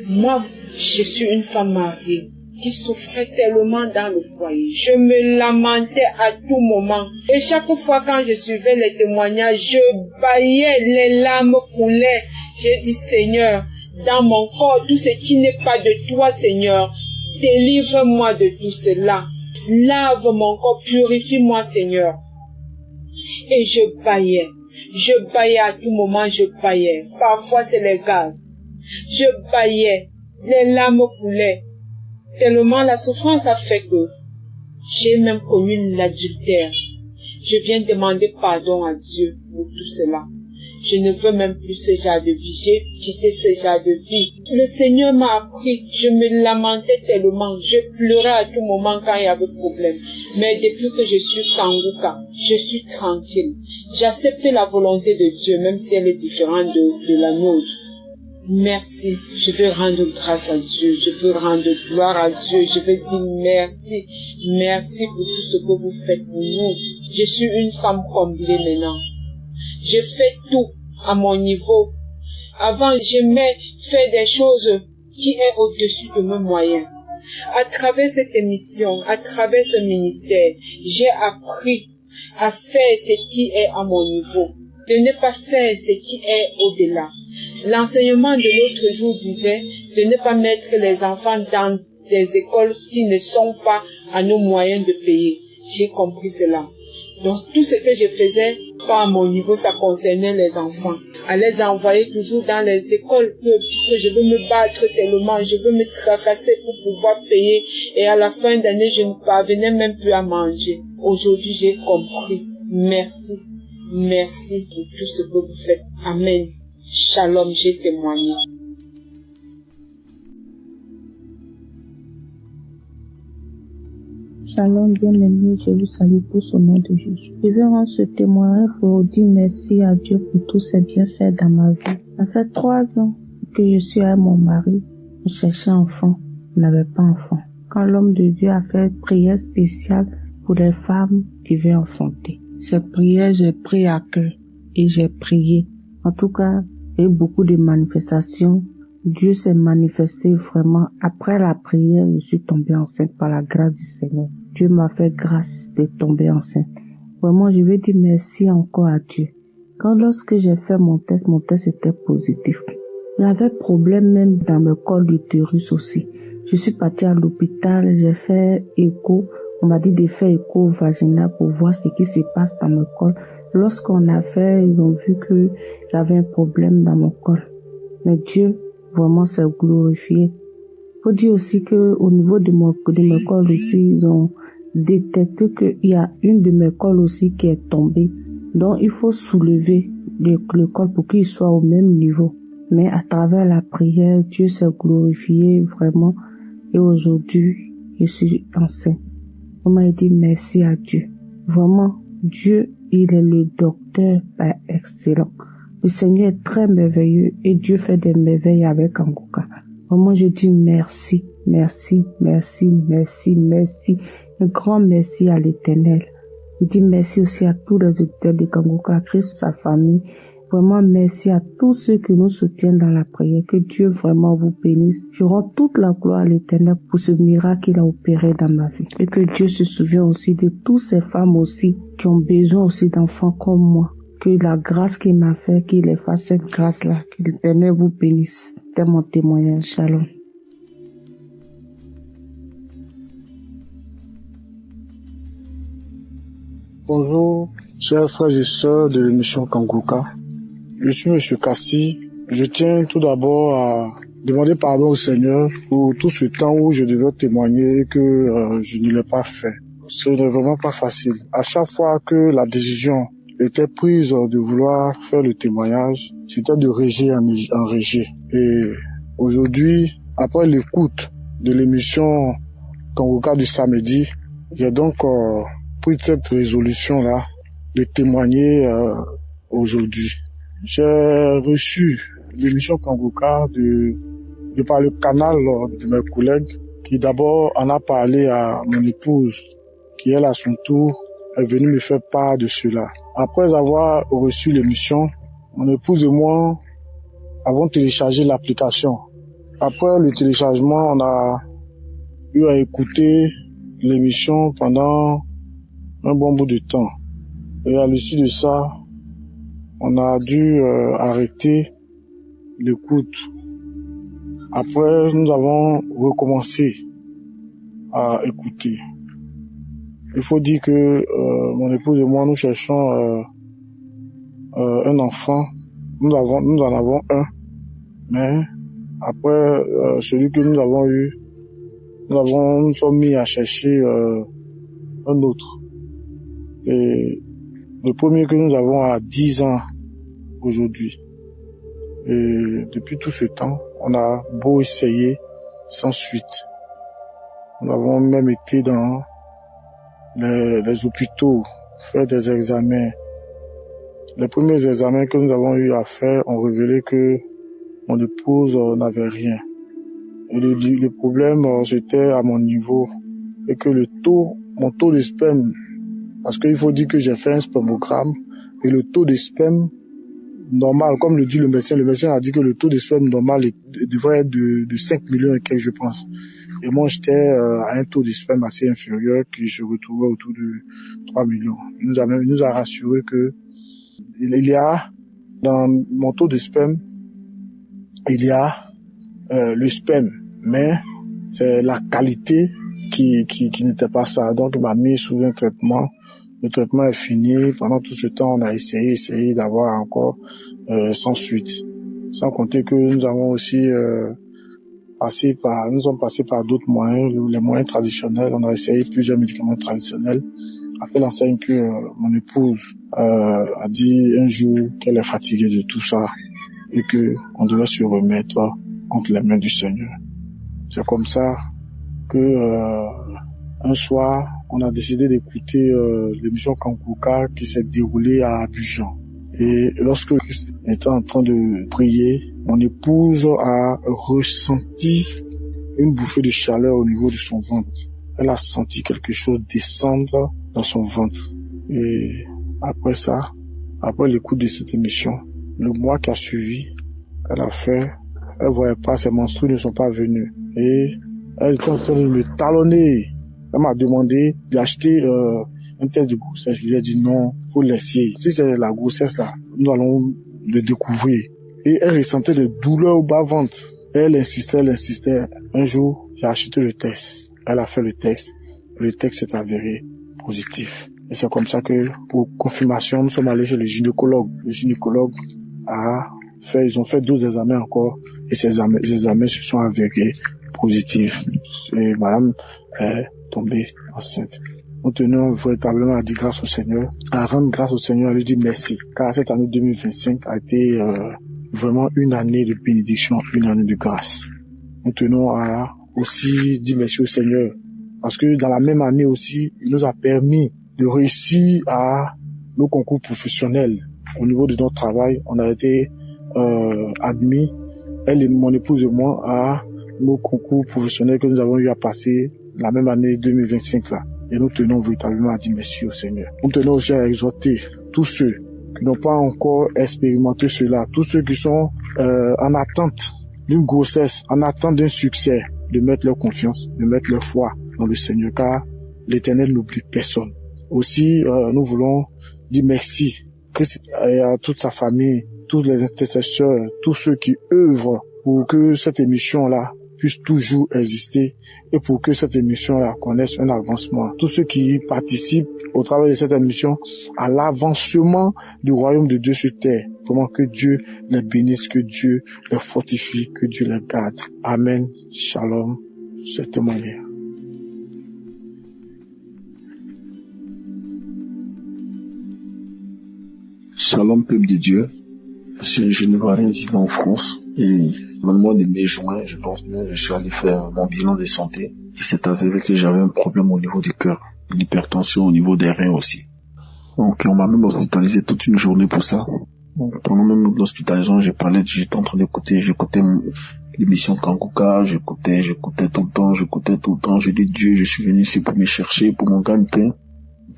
Moi, je suis une femme mariée qui souffrait tellement dans le foyer. Je me lamentais à tout moment. Et chaque fois quand je suivais les témoignages, je bâillais, les larmes coulaient. J'ai dit, Seigneur, dans mon corps, tout ce qui n'est pas de toi, Seigneur, délivre-moi de tout cela. Lave mon corps, purifie-moi, Seigneur. Et je bâillais. Je bâillais à tout moment, je bâillais. Parfois, c'est les gaz. Je bâillais. Les larmes coulaient. Tellement la souffrance a fait que j'ai même commis l'adultère. Je viens demander pardon à Dieu pour tout cela. Je ne veux même plus ce genre de vie. J'ai quitté ce genre de vie. Le Seigneur m'a appris. Je me lamentais tellement. Je pleurais à tout moment quand il y avait problème. Mais depuis que je suis Kanguka, je suis tranquille. J'accepte la volonté de Dieu, même si elle est différente de la nôtre. Merci. Je veux rendre grâce à Dieu. Je veux rendre gloire à Dieu. Je veux dire merci. Merci pour tout ce que vous faites pour nous. Je suis une femme comblée maintenant. Je fais tout à mon niveau. Avant, j'aimais faire des choses qui est au-dessus de mes moyens. À travers cette émission, à travers ce ministère, j'ai appris à faire ce qui est à mon niveau, de ne pas faire ce qui est au-delà. L'enseignement de l'autre jour disait de ne pas mettre les enfants dans des écoles qui ne sont pas à nos moyens de payer. J'ai compris cela. Donc tout ce que je faisais, pas à mon niveau, ça concernait les enfants. À les envoyer toujours dans les écoles que je veux me battre tellement, je veux me tracasser pour pouvoir payer. Et à la fin d'année, je ne parvenais même plus à manger. Aujourd'hui, j'ai compris. Merci. Merci pour tout ce que vous faites. Amen. Shalom, j'ai témoigné. Shalom, bien-aimé, je vous salue pour son nom de Jésus. Je vais rendre ce témoignage pour dire merci à Dieu pour tous ses bienfaits dans ma vie. Ça fait 3 ans que je suis avec mon mari. On cherchait enfant, on n'avait pas enfant. Quand l'homme de Dieu a fait une prière spéciale pour les femmes qui veulent enfanter. Cette prière, j'ai pris à cœur et j'ai prié. En tout cas, il y a eu beaucoup de manifestations. Dieu s'est manifesté vraiment. Après la prière, je suis tombée enceinte par la grâce du Seigneur. Dieu m'a fait grâce de tomber enceinte. Vraiment, je veux dire merci encore à Dieu. Lorsque j'ai fait mon test était positif. J'avais problème même dans le col d'utérus aussi. Je suis partie à l'hôpital, j'ai fait écho. On m'a dit de faire écho vaginal pour voir ce qui se passe dans mon col. Lorsqu'on a fait, ils ont vu que j'avais un problème dans mon col. Mais Dieu vraiment c'est glorifié. Faut dire aussi que au niveau de mes cols aussi, ils ont détecté qu'il y a une de mes cols aussi qui est tombée. Donc il faut soulever le col pour qu'il soit au même niveau. Mais à travers la prière, Dieu s'est glorifié vraiment. Et aujourd'hui, je suis enceinte. On m'a dit merci à Dieu. Vraiment, Dieu, il est le docteur excellent. Le Seigneur est très merveilleux et Dieu fait des merveilles avec Kanguka. Vraiment, je dis merci, merci, merci, merci, merci. Un grand merci à l'Éternel. Je dis merci aussi à tous les auditeurs de Kanguka, à Christ, sa famille. Vraiment, merci à tous ceux qui nous soutiennent dans la prière. Que Dieu vraiment vous bénisse. Je rends toute la gloire à l'Éternel pour ce miracle qu'il a opéré dans ma vie. Et que Dieu se souvienne aussi de toutes ces femmes aussi qui ont besoin aussi d'enfants comme moi. Que la grâce qu'il m'a fait, qu'il ait fait cette grâce-là. Que l'Éternel vous bénisse. C'est mon témoignage. Shalom. Bonjour, chers frères et sœurs de l'émission Kanguka. Je suis M. Kassi. Je tiens tout d'abord à demander pardon au Seigneur pour tout ce temps où je devais témoigner que je ne l'ai pas fait. Ce n'est vraiment pas facile. À chaque fois que la décision était prise de vouloir faire le témoignage, c'était de régie en régie. Et aujourd'hui, après l'écoute de l'émission Kanguka du samedi, j'ai donc pris cette résolution-là de témoigner aujourd'hui. J'ai reçu l'émission Kanguka de par le canal de mes collègues qui d'abord en a parlé à mon épouse qui elle à son tour est venue me faire part de cela. Après avoir reçu l'émission, mon épouse et moi avons téléchargé l'application. Après le téléchargement, on a eu à écouter l'émission pendant un bon bout de temps. Et à l'issue de ça, on a dû arrêter l'écoute. Après, nous avons recommencé à écouter. Il faut dire que mon épouse et moi, nous cherchons un enfant. Nous en avons un. Mais après celui que nous avons eu, nous sommes mis à chercher un autre. Et le premier que nous avons a 10 ans aujourd'hui. Et depuis tout ce temps, on a beau essayer sans suite. Nous avons même été dans les hôpitaux, faire des examens. Les premiers examens que nous avons eu à faire ont révélé que mon épouse n'avait rien. Et le problème, c'était à mon niveau. Et que mon taux de sperme, parce qu'il faut dire que j'ai fait un spermogramme, et le taux de sperme normal, comme le dit le médecin a dit que le taux de sperme normal devrait être de 5 millions et quelques, je pense. Et moi, j'étais à un taux de sperme assez inférieur qui se retrouvait autour de 3 millions. Il nous a rassuré que il y a, dans mon taux de sperme, il y a le sperme, mais c'est la qualité qui n'était pas ça. Donc, il m'a mis sous un traitement. Le traitement est fini. Pendant tout ce temps, on a essayé d'avoir encore sans suite. Sans compter que nous avons aussi nous sommes passés par d'autres moyens, les moyens traditionnels. On a essayé plusieurs médicaments traditionnels. Après l'enseigne que mon épouse a dit un jour qu'elle est fatiguée de tout ça et que on devait se remettre entre les mains du Seigneur. C'est comme ça que un soir, on a décidé d'écouter l'émission Kanguka qui s'est déroulée à Abidjan. Et lorsque Christ était en train de prier, mon épouse a ressenti une bouffée de chaleur au niveau de son ventre. Elle a senti quelque chose descendre dans son ventre. Et après ça, après l'écoute de cette émission, le mois qui a suivi, elle voyait pas, ses menstrues ne sont pas venues. Et elle était en train de me talonner. Elle m'a demandé d'acheter un test de grossesse. Je lui ai dit non, faut laisser. Si c'est la grossesse là, nous allons le découvrir. Et elle ressentait des douleurs au bas-ventre. Elle insistait. Un jour, j'ai acheté le test. Elle a fait le test. Le test s'est avéré positif. Et c'est comme ça que, pour confirmation, nous sommes allés chez le gynécologue. Le gynécologue a ils ont fait 12 examens encore, et ces examens se sont avérés positifs. Et madame est tombée enceinte. Nous tenons véritablement à dire grâce au Seigneur, à rendre grâce au Seigneur, à lui dire merci, car cette année 2025 a été vraiment une année de bénédiction, une année de grâce. Nous tenons à aussi dire merci au Seigneur, parce que dans la même année aussi, il nous a permis de réussir à nos concours professionnels. Au niveau de notre travail, on a été admis, elle et mon épouse et moi, à nos concours professionnels que nous avons eu à passer la même année 2025 là. Et nous tenons véritablement à dire merci au Seigneur. Nous tenons aussi à exhorter tous ceux qui n'ont pas encore expérimenté cela, tous ceux qui sont en attente d'une grossesse, en attente d'un succès, de mettre leur confiance, de mettre leur foi dans le Seigneur, car l'Éternel n'oublie personne. Aussi, nous voulons dire merci à toute sa famille, tous les intercesseurs, tous ceux qui œuvrent pour que cette émission-là puisse toujours exister et pour que cette émission-là connaisse un avancement. Tous ceux qui participent au travail de cette émission à l'avancement du royaume de Dieu sur terre. Vraiment que Dieu les bénisse, que Dieu les fortifie, que Dieu les garde. Amen. Shalom. C'est témoignage. Shalom, peuple de Dieu. Je suis un jeune Ivoirien vivant en France et dans le mois de mai-juin, je pense bien, je suis allé faire mon bilan de santé. Il s'est avéré que j'avais un problème au niveau du cœur, une hypertension au niveau des reins aussi. Donc on m'a même hospitalisé toute une journée pour ça. Donc, pendant même l'hospitalisation, j'étais en train d'écouter, j'écoutais l'émission Kanguka, j'écoutais tout le temps. Je dis Dieu, je suis venu ici pour me chercher, pour mon gagne-pain.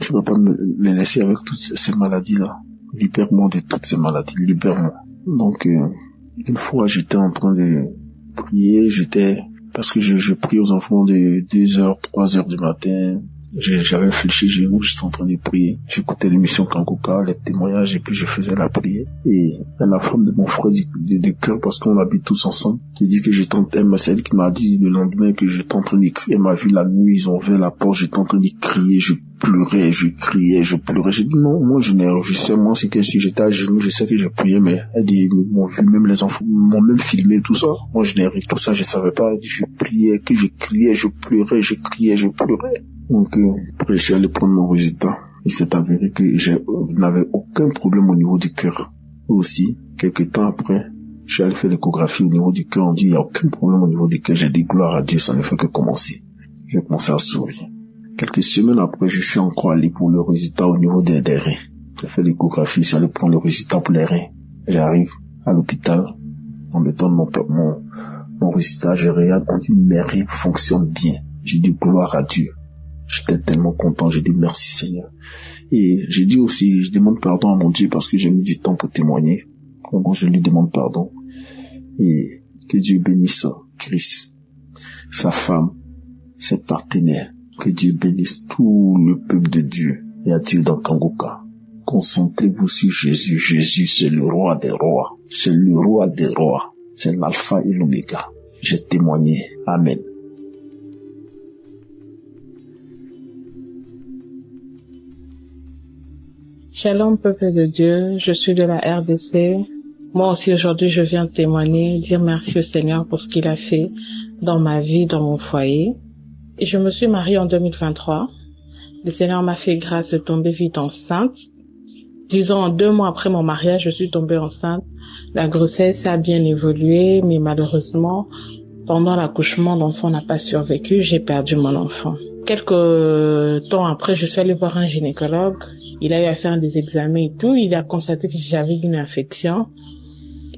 Je ne peux pas me laisser avec toutes ces maladies-là. Libère-moi de toutes ces maladies, libère-moi. Donc, une fois, j'étais en train de prier, parce que je prie aux enfants de 2h, 3h du matin. J'avais fléchi genoux, j'étais en train de prier. J'écoutais l'émission Kanguka, les témoignages, et puis je faisais la prière. Et la femme de mon frère de cœur, parce qu'on habite tous ensemble, qui dit que c'est elle qui m'a dit le lendemain que j'étais en train de crier. Elle m'a vu la nuit, ils ont ouvert la porte, j'étais en train de crier, je pleurais, je criais, je pleurais. J'ai dit non, moi je sais, moi c'est que si j'étais à genoux, je sais que je priais, mais elle dit, ils m'ont vu, même les enfants m'ont même filmé, tout ça. Moi je n'ai rien, tout ça, je savais pas. Elle dit, je priais, que je criais, je pleurais, je criais, je pleurais. Donc, après, je suis allé prendre mon résultat. Il s'est avéré que je n'avais aucun problème au niveau du cœur. Aussi, quelques temps après, je suis allé faire l'échographie au niveau du cœur. On dit, il n'y a aucun problème au niveau du cœur. J'ai dit, gloire à Dieu, ça ne fait que commencer. J'ai commencé à sourire. Quelques semaines après, je suis encore allé pour le résultat au niveau des reins. J'ai fait l'échographie, je suis allé prendre le résultat pour les reins. J'arrive à l'hôpital, on me donne mon résultat, je regarde, on dit, mes reins fonctionnent bien. J'ai dit, gloire à Dieu. J'étais tellement content, j'ai dit merci Seigneur. Et j'ai dit aussi, je demande pardon à mon Dieu parce que j'ai mis du temps pour témoigner. Donc je lui demande pardon. Et que Dieu bénisse Chris, sa femme, ses partenaires. Que Dieu bénisse tout le peuple de Dieu et à Dieu dans Kanguka. Concentrez-vous sur Jésus. Jésus, c'est le roi des rois. C'est le roi des rois. C'est l'alpha et l'oméga. J'ai témoigné. Amen. Shalom, peuple de Dieu, je suis de la RDC. Moi aussi aujourd'hui je viens témoigner, dire merci au Seigneur pour ce qu'il a fait dans ma vie, dans mon foyer. Et je me suis mariée en 2023. Le Seigneur m'a fait grâce de tomber vite enceinte. Disons 2 mois après mon mariage, je suis tombée enceinte. La grossesse a bien évolué, mais malheureusement, pendant l'accouchement, l'enfant n'a pas survécu, j'ai perdu mon enfant. Quelques temps après, je suis allée voir un gynécologue. Il a eu à faire des examens et tout. Il a constaté que j'avais une infection.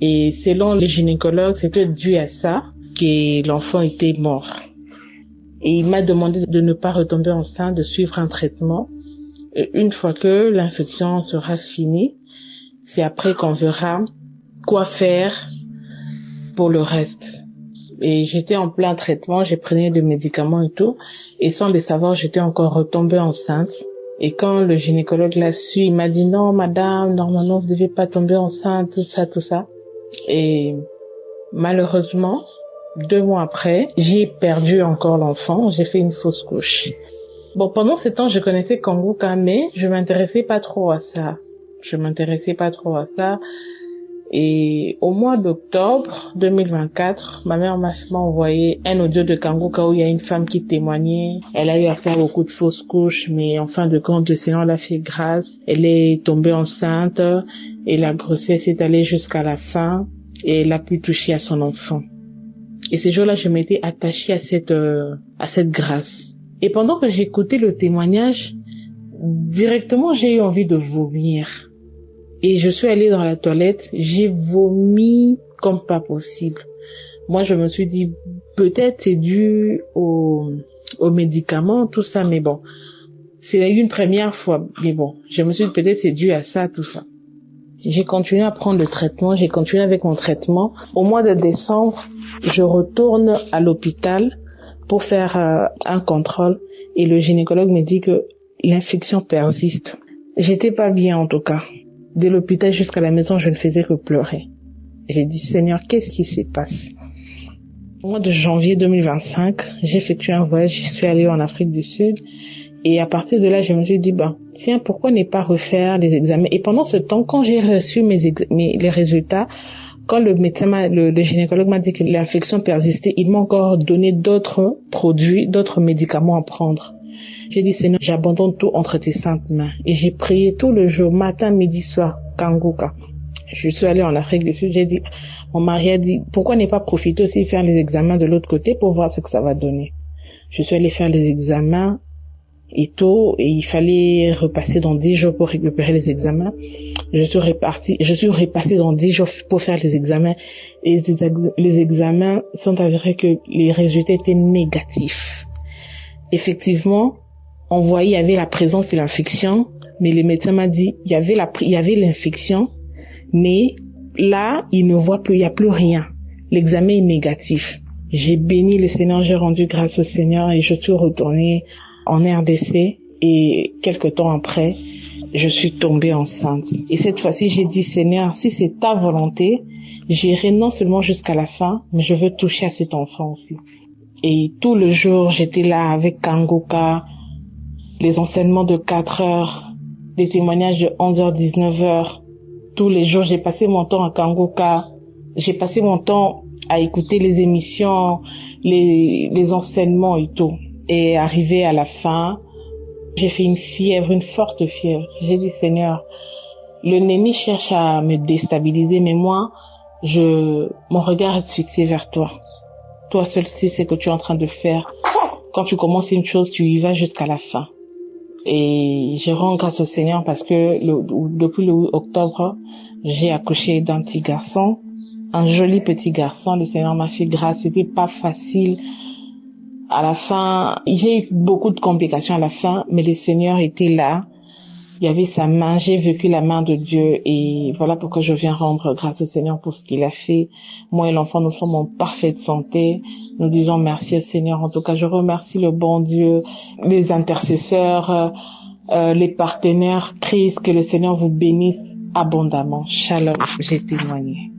Et selon les gynécologues, c'était dû à ça que l'enfant était mort. Et il m'a demandé de ne pas retomber enceinte, de suivre un traitement. Et une fois que l'infection sera finie, c'est après qu'on verra quoi faire pour le reste. Et j'étais en plein traitement, j'ai pris des médicaments et tout. Et sans le savoir, j'étais encore retombée enceinte. Et quand le gynécologue l'a su, il m'a dit non, madame, normalement, vous ne devez pas tomber enceinte, tout ça. Et malheureusement, 2 mois après, j'ai perdu encore l'enfant, j'ai fait une fausse couche. Bon, pendant ce temps, je connaissais Kanguka, mais je m'intéressais pas trop à ça. Et au mois d'octobre 2024, ma mère m'a envoyé un audio de Kanguka où il y a une femme qui témoignait. Elle a eu à faire beaucoup de fausses couches, mais en fin de compte, le Seigneur l'a fait grâce. Elle est tombée enceinte et la grossesse est allée jusqu'à la fin et elle a pu toucher à son enfant. Et ces jours-là, je m'étais attachée à cette grâce. Et pendant que j'écoutais le témoignage, directement, j'ai eu envie de vomir. Et je suis allée dans la toilette, j'ai vomi comme pas possible. Moi, je me suis dit, peut-être c'est dû aux médicaments, tout ça, mais bon. C'est une première fois, mais bon. Je me suis dit, peut-être c'est dû à ça, tout ça. J'ai continué à prendre le traitement, j'ai continué avec mon traitement. Au mois de décembre, je retourne à l'hôpital pour faire un contrôle et le gynécologue me dit que l'infection persiste. J'étais pas bien en tout cas. De l'hôpital jusqu'à la maison, je ne faisais que pleurer. J'ai dit, Seigneur, qu'est-ce qui se passe? Au mois de janvier 2025, j'ai effectué un voyage, je suis allée en Afrique du Sud. Et à partir de là, je me suis dit, tiens, pourquoi ne pas refaire les examens? Et pendant ce temps, quand j'ai reçu les résultats, quand le médecin, le gynécologue m'a dit que l'infection persistait, il m'a encore donné d'autres produits, d'autres médicaments à prendre. J'ai dit, Seigneur, j'abandonne tout entre tes saintes mains. Et j'ai prié tout le jour, matin, midi, soir, Kanguka. Je suis allée en Afrique du Sud, j'ai dit, mon mari a dit, pourquoi ne pas profiter aussi de faire les examens de l'autre côté pour voir ce que ça va donner. Je suis allée faire les examens et il fallait repasser dans 10 jours pour récupérer les examens. Je suis repassée dans 10 jours pour faire les examens et les examens sont avérés que les résultats étaient négatifs. Effectivement, on voyait, il y avait la présence de l'infection, mais le médecin m'a dit, il y avait l'infection, mais là, il ne voit plus, il n'y a plus rien. L'examen est négatif. J'ai béni le Seigneur, j'ai rendu grâce au Seigneur et je suis retournée en RDC et quelques temps après, je suis tombée enceinte. Et cette fois-ci, j'ai dit, Seigneur, si c'est ta volonté, j'irai non seulement jusqu'à la fin, mais je veux toucher à cet enfant aussi. Et tout le jour, j'étais là avec Kanguka, les enseignements de 4 heures, des témoignages de 11h, 19h. Tous les jours, j'ai passé mon temps à Kanguka. J'ai passé mon temps à écouter les émissions, les enseignements et tout. Et arrivé à la fin, j'ai fait une forte fièvre. J'ai dit, Seigneur, l'ennemi cherche à me déstabiliser, mais moi, mon regard est fixé vers toi. Toi seul sais ce que tu es en train de faire. Quand tu commences une chose, tu y vas jusqu'à la fin. Et je rends grâce au Seigneur parce que depuis le 8 octobre, j'ai accouché d'un petit garçon, un joli petit garçon. Le Seigneur m'a fait grâce. C'était pas facile. À la fin, j'ai eu beaucoup de complications à la fin, mais le Seigneur était là. Il y avait sa main, j'ai vécu la main de Dieu et voilà pourquoi je viens rendre grâce au Seigneur pour ce qu'il a fait. Moi et l'enfant, nous sommes en parfaite santé. Nous disons merci au Seigneur. En tout cas, je remercie le bon Dieu, les intercesseurs, les partenaires. Christ, que le Seigneur vous bénisse abondamment. Shalom, j'ai témoigné.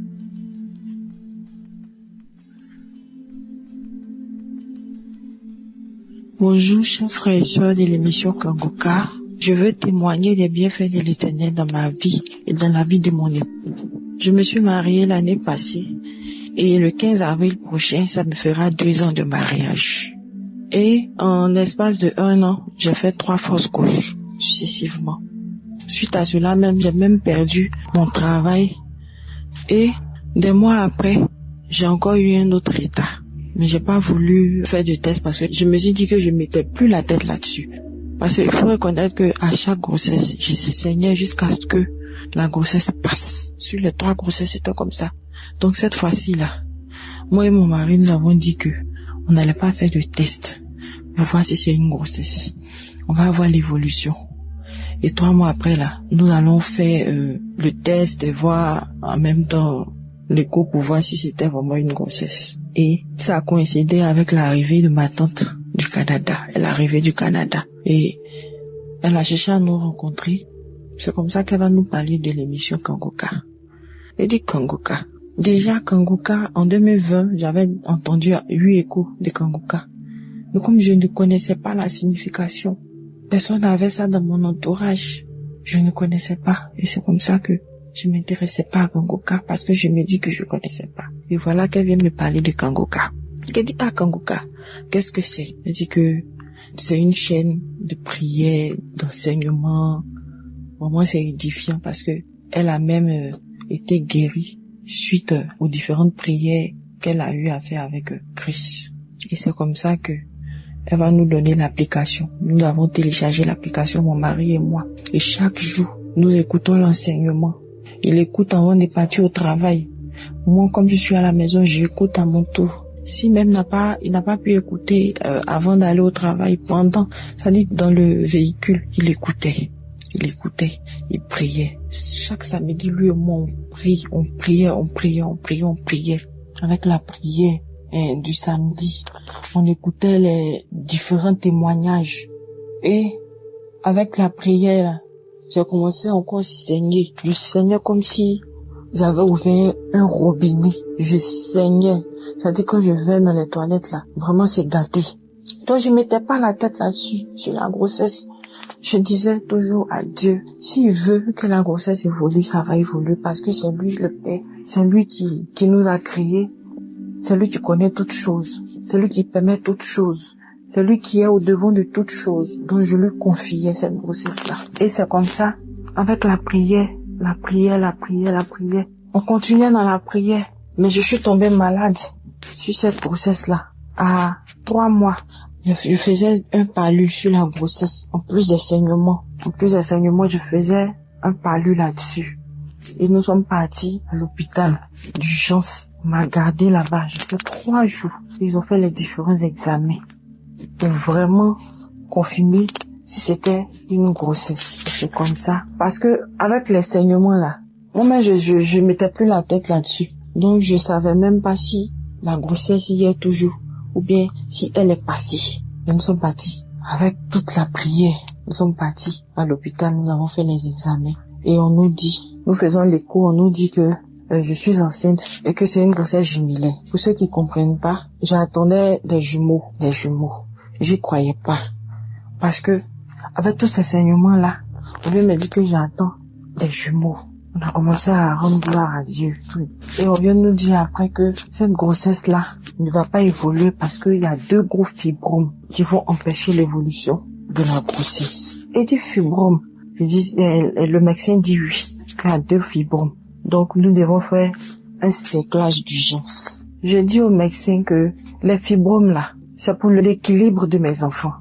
Bonjour, chers frères et sœurs de l'émission Kanguka. Je veux témoigner des bienfaits de l'Éternel dans ma vie et dans la vie de mon époux. Je me suis mariée l'année passée et le 15 avril prochain, ça me fera 2 ans de mariage. Et en l'espace de 1 an, j'ai fait 3 fausses couches successivement. Suite à cela même, j'ai même perdu mon travail et des mois après, j'ai encore eu un autre état. Mais j'ai pas voulu faire de test parce que je me suis dit que je mettais plus la tête là-dessus. Parce qu'il faut reconnaître que à chaque grossesse, je saignais jusqu'à ce que la grossesse passe. Sur les 3 grossesses, c'était comme ça. Donc cette fois-ci là, moi et mon mari, nous avons dit que on n'allait pas faire de test pour voir si c'est une grossesse. On va voir l'évolution. Et 3 mois après là, nous allons faire le test et voir en même temps l'écho pour voir si c'était vraiment une grossesse. Et ça a coïncidé avec l'arrivée de ma tante du Canada. Elle est arrivée du Canada. Et elle a cherché à nous rencontrer. C'est comme ça qu'elle va nous parler de l'émission Kanguka. Elle dit Kanguka. Déjà Kanguka, en 2020, j'avais entendu 8 échos de Kanguka. Mais comme je ne connaissais pas la signification, personne n'avait ça dans mon entourage. Je ne connaissais pas. Et c'est comme ça que je m'intéressais pas à Kangoka parce que je me dis que je connaissais pas. Et voilà qu'elle vient me parler de Kangoka. Elle dit, Kangoka, qu'est-ce que c'est? Elle dit que c'est une chaîne de prière, d'enseignement. Pour moi, c'est édifiant parce que elle a même été guérie suite aux différentes prières qu'elle a eu à faire avec Christ. Et c'est comme ça que elle va nous donner l'application. Nous avons téléchargé l'application, mon mari et moi. Et chaque jour, nous écoutons l'enseignement. Il écoute avant de partir au travail. Moi, comme je suis à la maison, j'écoute à mon tour. Si même il n'a pas pu écouter avant d'aller au travail, pendant, ça dit dans le véhicule, il écoutait, il priait. Chaque samedi, lui et moi, on priait. Avec la prière du samedi, on écoutait les différents témoignages. Et avec la prière, j'ai commencé encore à saigner. Je saignais comme si j'avais ouvert un robinet. Je saignais. C'est-à-dire quand je vais dans les toilettes là, vraiment c'est gâté. Donc je mettais pas la tête là-dessus, sur la grossesse. Je disais toujours à Dieu, s'il veut que la grossesse évolue, ça va évoluer parce que c'est lui le Père. C'est lui qui nous a créés. C'est lui qui connaît toutes choses. C'est lui qui permet toutes choses. C'est lui qui est au devant de toutes choses. Donc je lui confiais cette grossesse-là. Et c'est comme ça, avec la prière. On continuait dans la prière. Mais je suis tombée malade sur cette grossesse-là. À 3 mois, je faisais un palu sur la grossesse. En plus des saignements, je faisais un palu là-dessus. Et nous sommes partis à l'hôpital d'urgence. On m'a gardé là-bas. J'ai fait 3 jours. Ils ont fait les différents examens pour vraiment confirmer si c'était une grossesse. C'est comme ça. Parce que avec les saignements là, moi-même je mettais plus la tête là-dessus. Donc je savais même pas si la grossesse y est toujours ou bien si elle est passée. Nous sommes partis avec toute la prière. Nous sommes partis à l'hôpital. Nous avons fait les examens et on nous dit, nous faisons l'écho, on nous dit que je suis enceinte et que c'est une grossesse jumelée. Pour ceux qui comprennent pas, j'attendais des jumeaux. J'y croyais pas. Parce que, avec tous ces saignements là, on vient me dire que j'attends des jumeaux. On a commencé à rendre gloire à Dieu. Et on vient nous dire après que cette grossesse là ne va pas évoluer parce qu'il y a 2 gros fibromes qui vont empêcher l'évolution de la grossesse. Et du fibrome, le médecin dit oui, qu'il y a 2 fibromes. Donc nous devons faire un séclage d'urgence. Je dis au médecin que les fibromes là, c'est pour l'équilibre de mes enfants.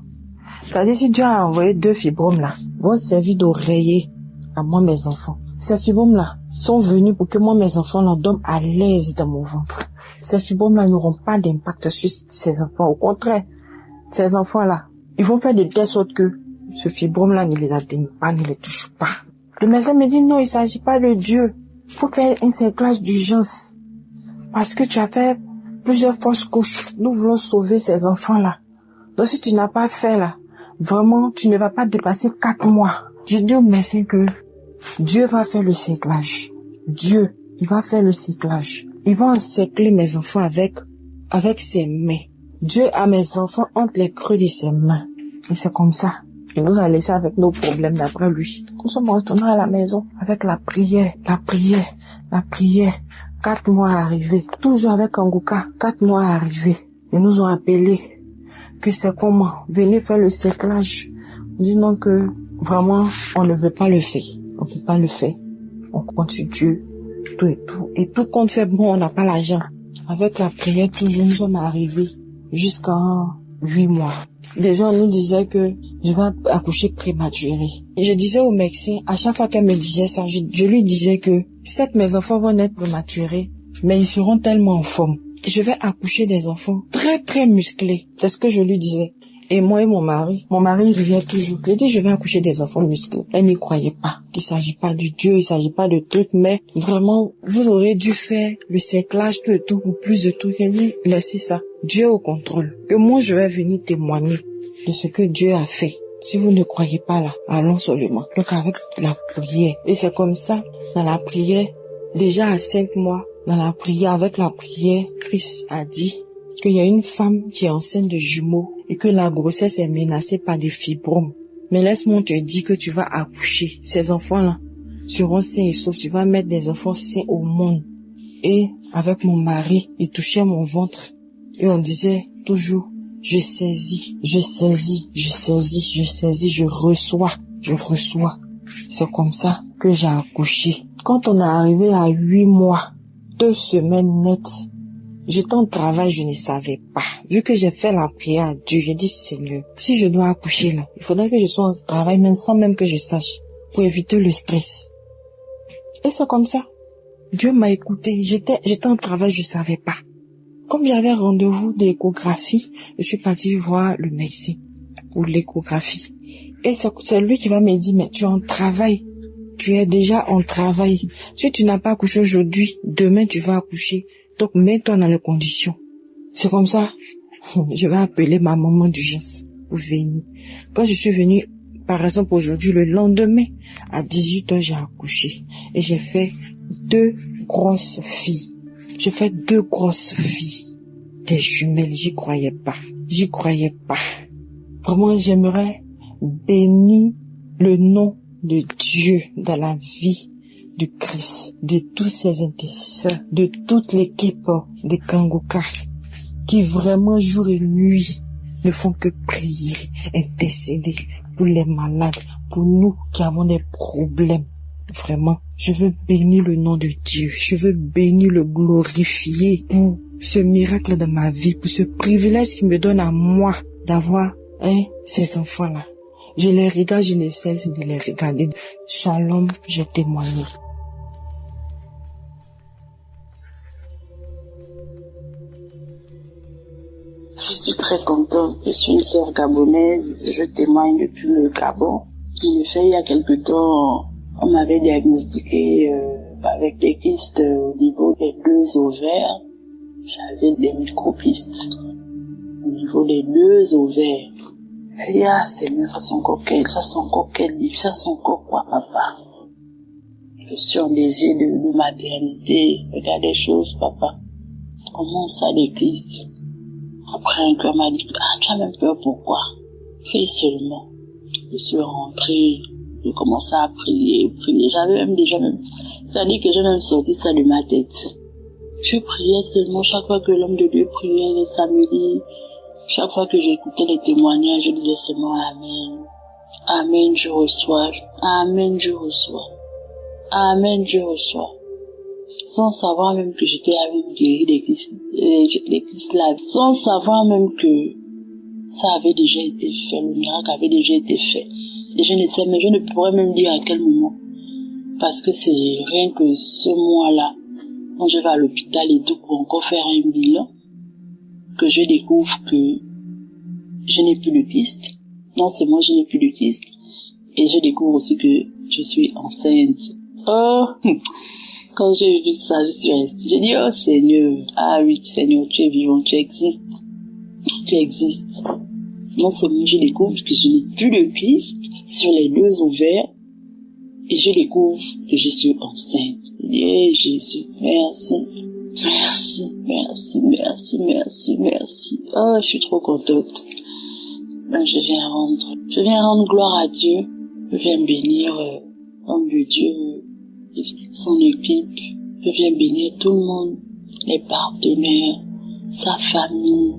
C'est-à-dire si Dieu a envoyé 2 fibromes là, vont servir d'oreiller à moi mes enfants. Ces fibromes là sont venus pour que moi mes enfants là dorment à l'aise dans mon ventre. Ces fibromes là n'auront pas d'impact sur ces enfants. Au contraire, ces enfants là, ils vont faire de telle sorte que ce fibrome là ne les atteigne pas, ne les touche pas. Le médecin me dit non, il s'agit pas de Dieu. Il faut faire un séclage d'urgence. Parce que tu as fait plusieurs fausses couches. Nous voulons sauver ces enfants-là. Donc si tu n'as pas fait là, vraiment, tu ne vas pas dépasser 4 mois. Je dis au médecin que Dieu va faire le séclage. Dieu, il va faire le séclage. Il va encercler mes enfants avec ses mains. Dieu a mes enfants entre les creux de ses mains. Et c'est comme ça. Il nous a laissé avec nos problèmes d'après lui. Nous sommes retournés à la maison avec la prière. 4 mois arrivés. Toujours avec Kangoka. 4 mois arrivés. Ils nous ont appelés. Que c'est comment? Venez faire le séclage. On dit non que vraiment on ne veut pas le faire. On peut pas le faire. On continue tout et tout. Et tout compte fait bon, on n'a pas l'argent. Avec la prière, toujours nous sommes arrivés jusqu'à 8 mois. Les gens nous disaient que je vais accoucher prématuré. Et je disais au médecin, à chaque fois qu'elle me disait ça, je lui disais que certes mes enfants vont naître prématurés, mais ils seront tellement en forme. Je vais accoucher des enfants très très musclés. C'est ce que je lui disais. Et moi et mon mari riait toujours. Je dis, je vais accoucher des enfants musclés. Elle n'y croyait pas. Il s'agit pas de Dieu, il s'agit pas de trucs, mais vraiment, vous aurez dû faire le séclage, tout et tout, ou plus de tout. Elle dit, laissez ça. Dieu au contrôle. Que moi, je vais venir témoigner de ce que Dieu a fait. Si vous ne croyez pas là, allons seulement. Donc avec la prière. Et c'est comme ça, dans la prière, déjà à 5 mois, avec la prière, Christ a dit qu'il y a une femme qui est enceinte de jumeaux et que la grossesse est menacée par des fibromes. Mais laisse-moi te dire que tu vas accoucher. Ces enfants-là, seront sains et saufs. Tu vas mettre des enfants sains au monde. Et avec mon mari, il touchait mon ventre. Et on disait toujours, je saisis, je saisis, je saisis, je saisis, je reçois, je reçois. C'est comme ça que j'ai accouché. Quand on est arrivé à 8 mois, 2 semaines nettes, j'étais en travail, je ne savais pas. Vu que j'ai fait la prière à Dieu, j'ai dit, Seigneur, si je dois accoucher là, il faudrait que je sois en travail, même sans même que je sache, pour éviter le stress. Et c'est comme ça. Dieu m'a écouté. J'étais en travail, je savais pas. Comme j'avais rendez-vous d'échographie, je suis partie voir le médecin pour l'échographie. Et c'est lui qui va me dire, mais tu es en travail. Tu es déjà en travail. Si tu n'as pas accouché aujourd'hui, demain tu vas accoucher. Donc mets-toi dans les conditions. C'est comme ça. Je vais appeler ma maman d'urgence pour venir. Quand je suis venue, par exemple aujourd'hui, le lendemain, à 18h, j'ai accouché. Et j'ai fait 2 grosses filles. J'ai fait 2 grosses filles. Des jumelles, j'y croyais pas. J'y croyais pas. Vraiment, j'aimerais bénir le nom de Dieu dans la vie du Christ, de tous ses intercesseurs, de toute l'équipe de Kanguka, qui vraiment jour et nuit ne font que prier, intercéder pour les malades, pour nous qui avons des problèmes. Vraiment, je veux bénir le nom de Dieu. Je veux bénir, le glorifier pour ce miracle de ma vie, pour ce privilège qu'il me donne à moi d'avoir ces enfants-là. Je les regarde, je ne cesse de les regarder. Shalom, je témoigne. Je suis très contente. Je suis une sœur gabonaise. Je témoigne depuis le Gabon. En effet, il y a quelque temps, on m'avait diagnostiqué avec des kystes au niveau des 2 ovaires. J'avais des micro-kystes au niveau des 2 ovaires. Je dis, ah Seigneur, ça c'est encore quel livre, ça c'est encore quoi, papa? Je suis en désir de maternité. Regarde les choses, papa. Comment ça, les kystes? Après, un cœur m'a dit, ah, tu as même peur, pourquoi? Fais seulement. Je suis rentrée, j'ai commencé à prier. J'avais même c'est-à-dire que j'ai même sorti ça de ma tête. Je priais seulement chaque fois que l'homme de Dieu priait les samedis. Chaque fois que j'écoutais les témoignages, je disais seulement Amen. Amen, je reçois. Amen, je reçois. Amen, je reçois. Sans savoir même que j'étais avec guéri des kystes là. Sans savoir même que ça avait déjà été fait, le miracle avait déjà été fait. Et je ne sais, mais je ne pourrais même dire à quel moment. Parce que c'est rien que ce mois-là, quand je vais à l'hôpital et tout pour encore faire un bilan, que je découvre que je n'ai plus de kyste. Non seulement je n'ai plus de kyste, et je découvre aussi que je suis enceinte. Oh, quand j'ai vu ça, je suis restée. J'ai dit, oh Seigneur, ah oui Seigneur, tu es vivant, tu existes. Tu existes. Non seulement je découvre que je n'ai plus de kyste sur les 2 ovaires, et je découvre que je suis enceinte. Je dis, hey, Jésus, merci. Merci, merci, merci, merci, merci. Oh, je suis trop contente. Je viens rendre gloire à Dieu. Je viens bénir l'homme de Dieu, son équipe. Je viens bénir tout le monde, les partenaires, sa famille.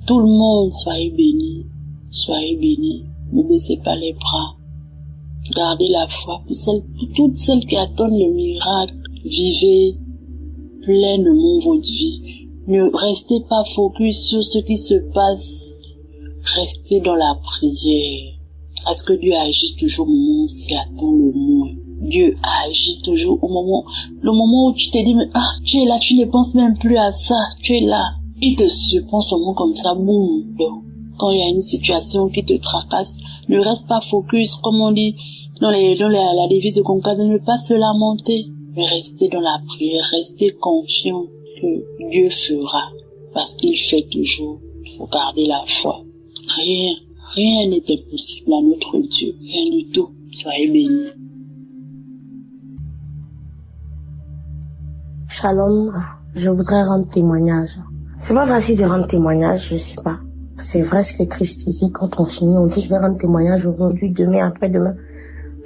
Tout le monde, soyez bénis. Soyez bénis. Ne baissez pas les bras. Gardez la foi. Pour toutes celles qui attendent le miracle, vivez pleinement votre vie. Ne restez pas focus sur ce qui se passe. Restez dans la prière. Parce que Dieu agit toujours au moment où on s'y attend le moins. Dieu agit toujours le moment où tu te dis, mais tu es là, tu ne penses même plus à ça, tu es là. Il te surprend seulement comme ça, boum. Donc, quand il y a une situation qui te tracasse, ne reste pas focus, comme on dit dans la devise de Conca, de ne pas se lamenter. Mais restez dans la prière, restez confiant que Dieu fera, parce qu'il fait toujours. Il faut garder la foi. Rien n'est impossible à notre Dieu, rien du tout. Soyez bénis. Shalom, je voudrais rendre témoignage. C'est pas facile de rendre témoignage, je sais pas. C'est vrai ce que Christ dit, quand on finit, on dit je vais rendre témoignage aujourd'hui, demain, après-demain.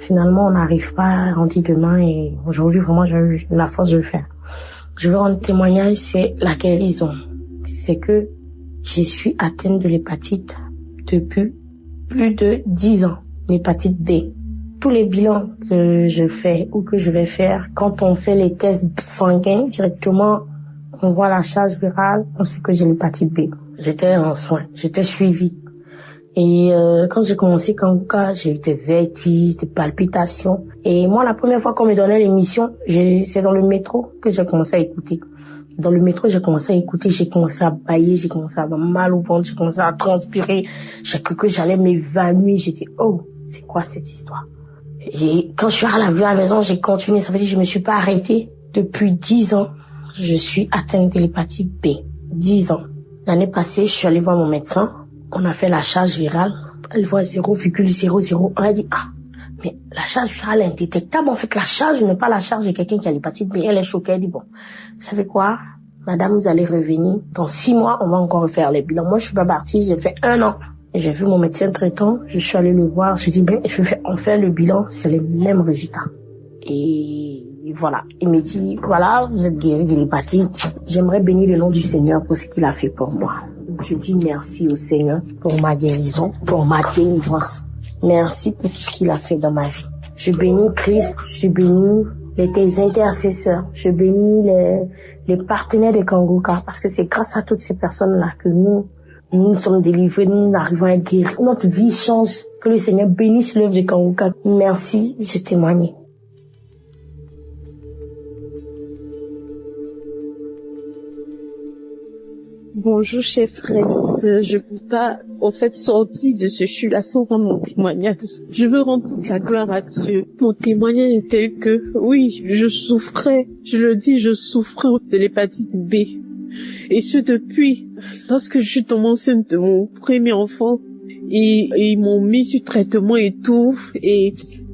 Finalement, on n'arrive pas, on dit demain, et aujourd'hui, vraiment, j'ai eu la force de le faire. Je veux rendre témoignage, c'est la guérison. C'est que je suis atteinte de l'hépatite depuis plus de 10 ans, l'hépatite B. Tous les bilans que je fais ou que je vais faire, quand on fait les tests sanguins, directement, on voit la charge virale, on sait que j'ai l'hépatite B. J'étais en soins, j'étais suivie. Et quand j'ai commencé Kanguka, j'ai eu des vertiges, des palpitations. Et moi, la première fois qu'on me donnait l'émission, c'est dans le métro que j'ai commencé à écouter. Dans le métro, j'ai commencé à écouter, j'ai commencé à bâiller, j'ai commencé à avoir mal au ventre, j'ai commencé à transpirer. J'ai cru que j'allais m'évanouir. J'ai dit, oh, c'est quoi cette histoire? Et quand je suis arrivée à la maison, j'ai continué. Ça veut dire que je me suis pas arrêtée. Depuis 10 ans, je suis atteinte de l'hépatite B. 10 ans. L'année passée, je suis allée voir mon médecin. On a fait la charge virale. Elle voit 0,001. Elle dit, ah, mais la charge virale est indétectable. En fait, la charge n'est pas la charge de quelqu'un qui a l'hépatite B. Elle est choquée. Elle dit, bon, vous savez quoi, madame, vous allez revenir. Dans 6 mois, on va encore refaire les bilans. Moi, je suis pas partie. J'ai fait 1 an. Et j'ai vu mon médecin traitant. Je suis allée le voir. J'ai dit, ben, on fait le bilan. C'est les mêmes résultats. Et voilà. Il me dit, voilà, vous êtes guéri de l'hépatite. J'aimerais bénir le nom du Seigneur pour ce qu'il a fait pour moi. Je dis merci au Seigneur pour ma guérison, pour ma délivrance. Merci pour tout ce qu'il a fait dans ma vie. Je bénis Christ, je bénis les intercesseurs, je bénis les partenaires de Kanguka, parce que c'est grâce à toutes ces personnes-là que nous sommes délivrés, nous arrivons à guérir. Notre vie change. Que le Seigneur bénisse l'œuvre de Kanguka. Merci, je témoigne. Bonjour, chers frères et sœurs. Je ne peux pas, sortir de ce chute-là sans rendre mon témoignage. Je veux rendre toute la gloire à Dieu. Mon témoignage est tel que, oui, je souffrais de l'hépatite B. Et ce depuis, lorsque je suis tombée enceinte de mon premier enfant, et ils m'ont mis sur traitement et tout, et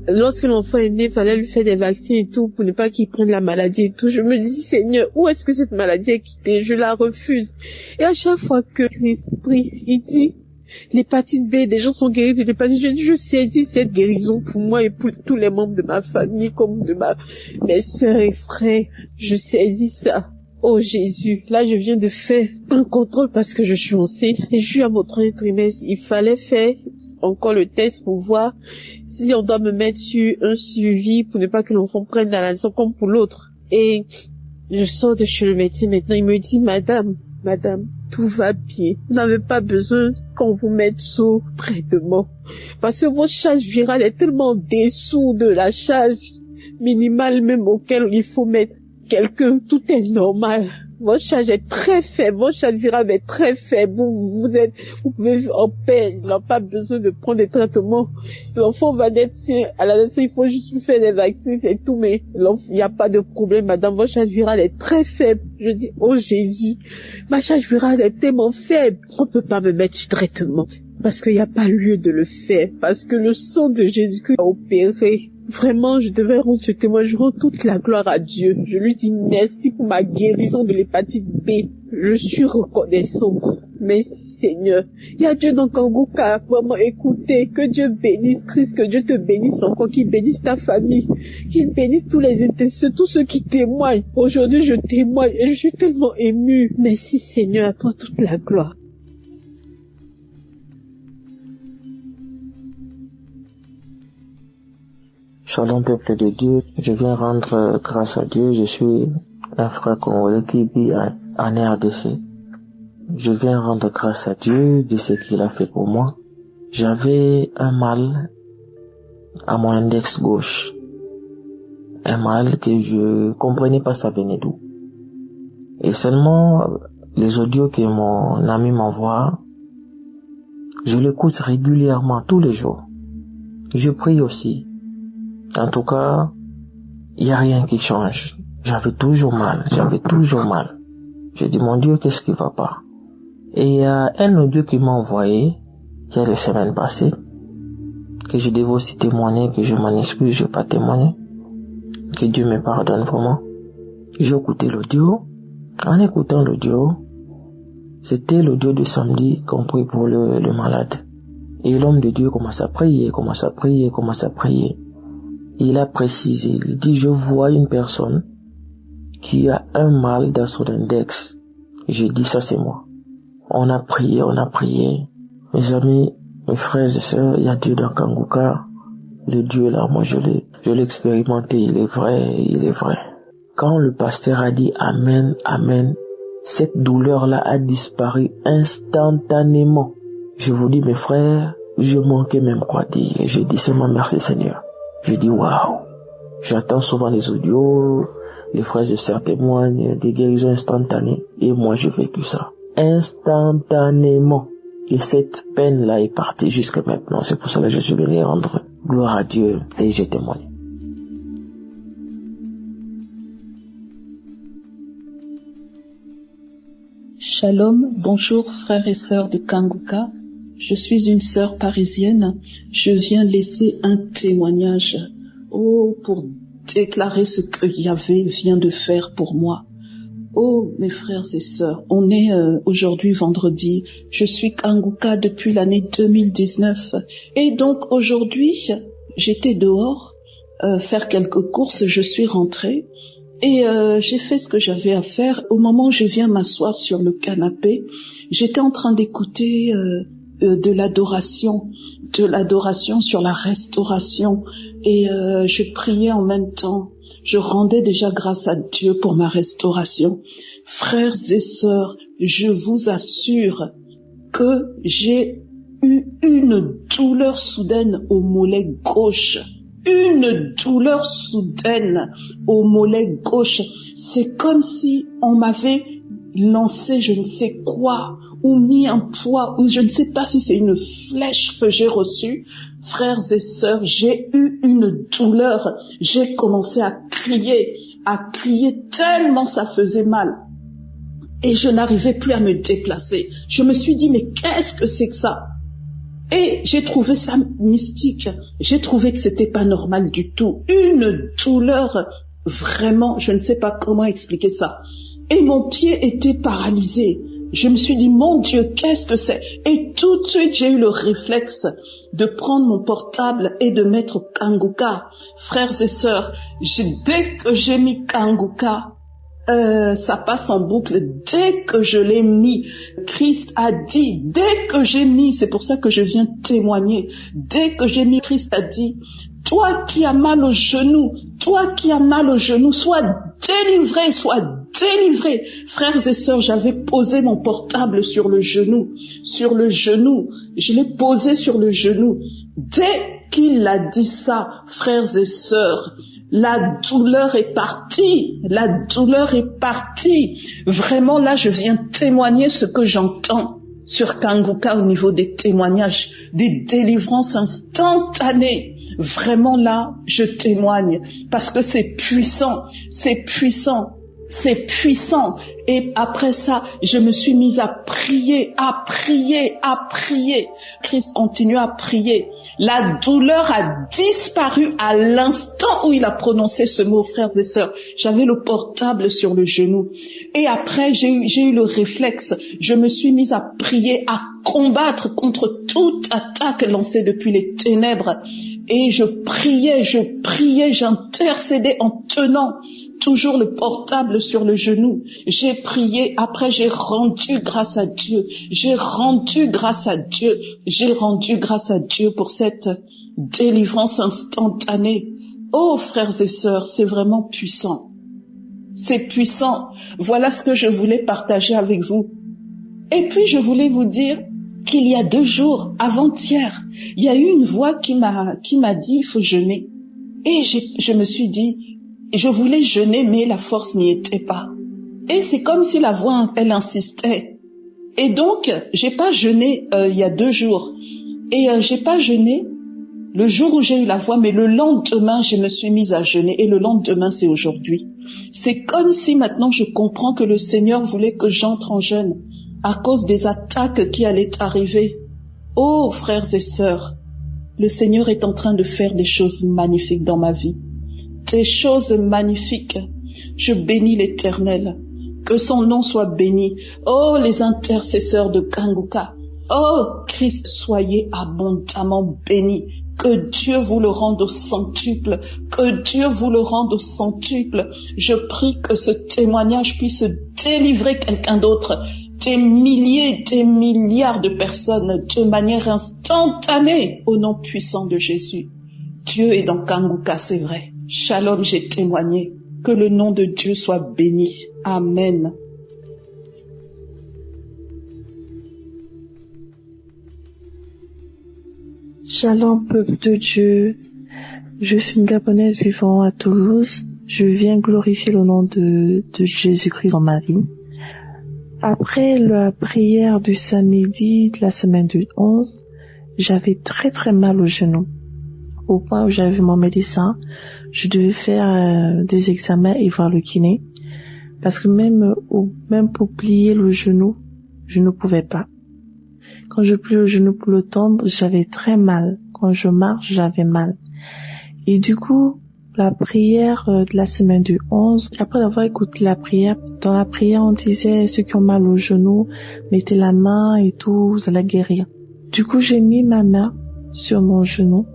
lorsque l'enfant est né, il fallait lui faire des vaccins et tout pour ne pas qu'il prenne la maladie et tout. Je me dis, Seigneur, où est-ce que cette maladie est quittée? Je la refuse. Et à chaque fois que Christ prie, il dit, l'hépatite B, des gens sont guéris de l'hépatite. Je saisis cette guérison pour moi et pour tous les membres de ma famille, comme de mes sœurs et frères. Je saisis ça. Oh Jésus, là je viens de faire un contrôle parce que je suis enceinte et je suis à mon 3e trimestre. Il fallait faire encore le test pour voir si on doit me mettre sur un suivi pour ne pas que l'enfant prenne la naissance comme pour l'autre. Et je sors de chez le médecin maintenant, il me dit, madame, tout va bien. Vous n'avez pas besoin qu'on vous mette sous traitement. Parce que votre charge virale est tellement dessous de la charge minimale même auquel il faut mettre quelqu'un, tout est normal. Votre charge est très faible, votre charge virale est très faible. Vous pouvez en paix, il n'a pas besoin de prendre des traitements. L'enfant va naître, à la naissance, il faut juste lui faire des vaccins, c'est tout, mais il n'y a pas de problème, madame, votre charge virale est très faible. Je dis, oh Jésus, ma charge virale est tellement faible, on ne peut pas me mettre sur traitement. Parce qu'il n'y a pas lieu de le faire, parce que le sang de Jésus-Christ a opéré. Vraiment, je devais rendre ce témoignage, je rends toute la gloire à Dieu. Je lui dis merci pour ma guérison de l'hépatite B. Je suis reconnaissante. Merci Seigneur. Il y a Dieu dans Kanguka. Vraiment, écoutez, que Dieu bénisse Christ, que Dieu te bénisse encore, qu'il bénisse ta famille, qu'il bénisse tous les intercesseurs, tous ceux qui témoignent. Aujourd'hui, je témoigne et je suis tellement émue. Merci Seigneur, à toi toute la gloire. Shalom peuple de Dieu, je viens rendre grâce à Dieu, je suis un frère congolais qui vit en RDC. Je viens rendre grâce à Dieu de ce qu'il a fait pour moi. J'avais un mal à mon index gauche, un mal que je comprenais pas ça venait d'où. Et seulement les audios que mon ami m'envoie, je l'écoute régulièrement tous les jours. Je prie aussi. En tout cas, il n'y a rien qui change. J'avais toujours mal. Je dis, mon Dieu, qu'est-ce qui va pas? Et il y a un audio qui m'a envoyé, il y a les semaines passées, que je devais aussi témoigner, que je m'en excuse, je vais pas témoigner. Que Dieu me pardonne vraiment. J'ai écouté l'audio. En écoutant l'audio, c'était l'audio de samedi qu'on prie pour le malade. Et l'homme de Dieu commence à prier. il a précisé, il dit, je vois une personne qui a un mal dans son index. J'ai dit, ça c'est moi. On a prié. Mes amis, mes frères et sœurs, il y a Dieu dans Kanguka. Le Dieu là, moi je l'ai expérimenté, il est vrai. Quand le pasteur a dit Amen, Amen, cette douleur-là a disparu instantanément. Je vous dis, mes frères, je manquais même quoi dire. J'ai dit seulement merci Seigneur. Je dis waouh. J'attends souvent les audios, les frères et sœurs témoignent des guérisons instantanées. Et moi, j'ai vécu ça. Instantanément. Et cette peine-là est partie jusqu'à maintenant. C'est pour cela que je suis venu rendre gloire à Dieu et j'ai témoigné. Shalom, bonjour frères et sœurs de Kanguka. Je suis une sœur parisienne. Je viens laisser un témoignage. Pour déclarer ce que Yahvé vient de faire pour moi. Mes frères et sœurs, on est aujourd'hui vendredi. Je suis Kanguka depuis l'année 2019. Et donc aujourd'hui, j'étais dehors faire quelques courses. Je suis rentrée. Et j'ai fait ce que j'avais à faire. Au moment où je viens m'asseoir sur le canapé, j'étais en train d'écouter de l'adoration sur la restauration. Et je priais en même temps. Je rendais déjà grâce à Dieu pour ma restauration. Frères et sœurs, je vous assure que j'ai eu une douleur soudaine au mollet gauche. Une douleur soudaine au mollet gauche. C'est comme si on m'avait lancé je ne sais quoi, ou mis un poids, ou je ne sais pas si c'est une flèche que j'ai reçue. Frères et sœurs, j'ai eu une douleur. J'ai commencé à crier tellement ça faisait mal. Et je n'arrivais plus à me déplacer. Je me suis dit, mais qu'est-ce que c'est que ça? Et j'ai trouvé ça mystique. J'ai trouvé que c'était pas normal du tout. Une douleur, vraiment, je ne sais pas comment expliquer ça. Et mon pied était paralysé. Je me suis dit, mon Dieu, qu'est-ce que c'est? Et tout de suite, j'ai eu le réflexe de prendre mon portable et de mettre Kanguka. Frères et sœurs, dès que j'ai mis Kanguka, ça passe en boucle. Dès que je l'ai mis, Christ a dit, dès que j'ai mis, c'est pour ça que je viens témoigner, dès que j'ai mis, Christ a dit, toi qui as mal au genou, sois délivré. Frères et sœurs, j'avais posé mon portable sur le genou, je l'ai posé sur le genou. Dès qu'il a dit ça, frères et sœurs, la douleur est partie. Vraiment, là, je viens témoigner ce que j'entends sur Kanguka au niveau des témoignages, des délivrances instantanées. Vraiment, là, je témoigne parce que c'est puissant. Et après ça, je me suis mise à prier. Christ continue à prier. La douleur a disparu à l'instant où il a prononcé ce mot, frères et sœurs. J'avais le portable sur le genou. Et après, j'ai eu le réflexe. Je me suis mise à prier, à combattre contre toute attaque lancée depuis les ténèbres. Et je priais, j'intercédais en tenant toujours le portable sur le genou. J'ai prié, après j'ai rendu grâce à Dieu. J'ai rendu grâce à Dieu pour cette délivrance instantanée. Oh, frères et sœurs, c'est vraiment puissant. C'est puissant. Voilà ce que je voulais partager avec vous. Et puis je voulais vous dire qu'il y a 2 jours, avant-hier, il y a eu une voix qui m'a dit il faut jeûner. Et je me suis dit, je voulais jeûner, mais la force n'y était pas. Et c'est comme si la voix, elle insistait. Et donc, j'ai pas jeûné il y a 2 jours. Et j'ai pas jeûné le jour où j'ai eu la voix, mais le lendemain, je me suis mise à jeûner. Et le lendemain, c'est aujourd'hui. C'est comme si maintenant je comprends que le Seigneur voulait que j'entre en jeûne à cause des attaques qui allaient arriver. Oh, frères et sœurs, le Seigneur est en train de faire des choses magnifiques dans ma vie. Des choses magnifiques. Je bénis l'Éternel. Que son nom soit béni. Oh, les intercesseurs de Kanguka. Oh, Christ, soyez abondamment bénis. Que Dieu vous le rende au centuple. Que Dieu vous le rende au centuple. Je prie que ce témoignage puisse délivrer quelqu'un d'autre. Des milliers, des milliards de personnes de manière instantanée au nom puissant de Jésus. Dieu est dans Kanguka, c'est vrai. Shalom, j'ai témoigné. Que le nom de Dieu soit béni. Amen. Shalom, peuple de Dieu. Je suis une Gabonaise vivant à Toulouse. Je viens glorifier le nom de Jésus-Christ dans ma vie. Après la prière du samedi de la semaine du 11, j'avais très très mal au genou. Au point où j'avais vu mon médecin, je devais faire des examens et voir le kiné. Parce que même pour plier le genou, je ne pouvais pas. Quand je plie le genou pour le tendre, j'avais très mal. Quand je marche, j'avais mal. Et du coup, la prière de la semaine du 11, après avoir écouté la prière, dans la prière, on disait ceux qui ont mal au genou, mettez la main et tout, vous allez guérir. Du coup, j'ai mis ma main sur mon genou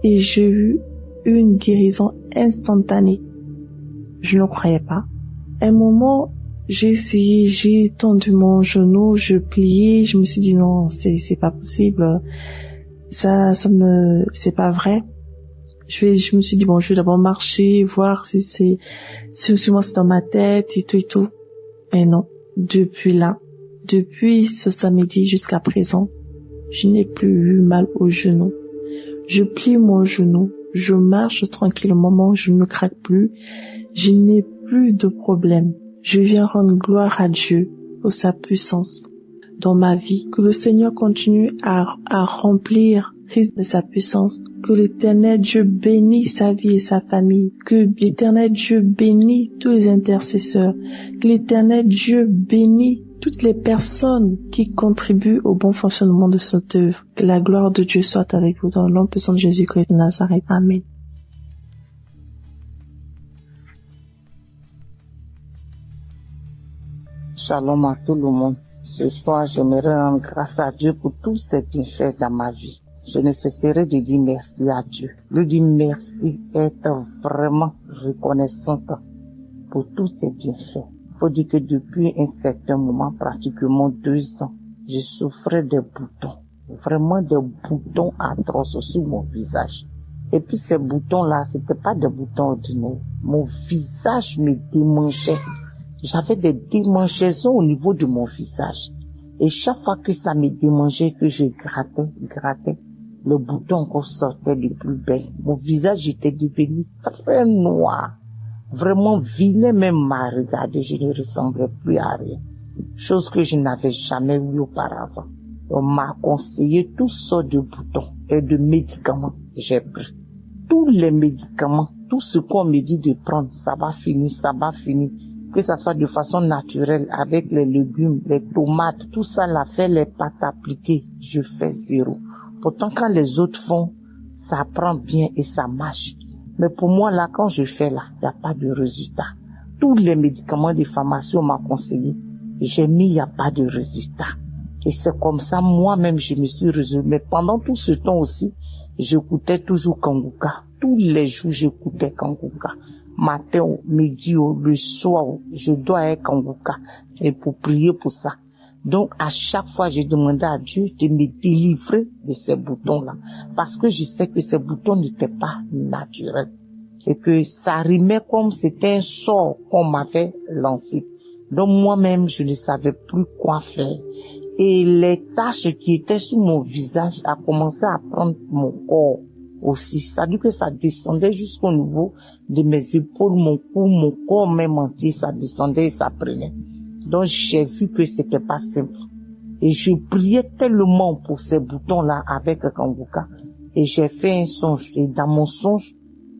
et j'ai eu une guérison instantanée. Je ne croyais pas. À un moment, j'ai essayé, j'ai tendu mon genou, je pliais, je me suis dit non, c'est pas possible, c'est pas vrai. Je me suis dit bon, je vais d'abord marcher, voir si moi c'est dans ma tête et tout. Mais non, depuis ce samedi jusqu'à présent, je n'ai plus eu mal au genou. Je plie mon genou, je marche tranquillement, mon genou ne craque plus, je n'ai plus de problème. Je viens rendre gloire à Dieu pour sa puissance dans ma vie. Que le Seigneur continue à remplir Christ de sa puissance. Que l'Éternel Dieu bénisse sa vie et sa famille. Que l'Éternel Dieu bénisse tous les intercesseurs. Que l'Éternel Dieu bénisse toutes les personnes qui contribuent au bon fonctionnement de cette œuvre. Que la gloire de Dieu soit avec vous dans le nom puissant de Jésus-Christ de Nazareth. Amen. Shalom à tout le monde. Ce soir, j'aimerais rendre grâce à Dieu pour tous ses bienfaits dans ma vie. Je ne cesserai de dire merci à Dieu. Lui dire merci, être vraiment reconnaissante pour tous ses bienfaits. Il faut dire que depuis un certain moment, pratiquement 2 ans, je souffrais des boutons. Vraiment des boutons atroces sur mon visage. Et puis ces boutons-là, c'était pas des boutons ordinaires. Mon visage me démangeait. J'avais des démangeaisons au niveau de mon visage. Et chaque fois que ça me démangeait, que je grattais, le bouton encore sortait de plus belle. Mon visage était devenu très noir. Vraiment vilain même à regarder. Je ne ressemblais plus à rien. Chose que je n'avais jamais vue auparavant. On m'a conseillé toutes sortes de boutons et de médicaments. J'ai pris tous les médicaments, tout ce qu'on me dit de prendre, ça va finir. Que ça soit de façon naturelle, avec les légumes, les tomates, tout ça là, fait les pâtes appliquées, je fais 0. Pourtant, quand les autres font, ça prend bien et ça marche. Mais pour moi là, quand je fais là, il n'y a pas de résultat. Tous les médicaments de pharmacie, on m'a conseillé. J'ai mis, il n'y a pas de résultat. Et c'est comme ça, moi-même, je me suis résolu. Mais pendant tout ce temps aussi, j'écoutais toujours Kanguka. Tous les jours, j'écoutais Kanguka. Matin, midi, le soir, je dois être Kanguka. Et pour prier pour ça. Donc, à chaque fois, j'ai demandé à Dieu de me délivrer de ces boutons-là. Parce que je sais que ces boutons n'étaient pas naturels. Et que ça rimait comme c'était un sort qu'on m'avait lancé. Donc, moi-même, je ne savais plus quoi faire. Et les taches qui étaient sur mon visage a commencé à prendre mon corps aussi. Ça veut dire que ça descendait jusqu'au niveau de mes épaules, mon cou, mon corps même entier, ça descendait et ça prenait. Donc j'ai vu que c'était pas simple. Et je priais tellement pour ces boutons-là avec Kanguka. Et j'ai fait un songe. Et dans mon songe,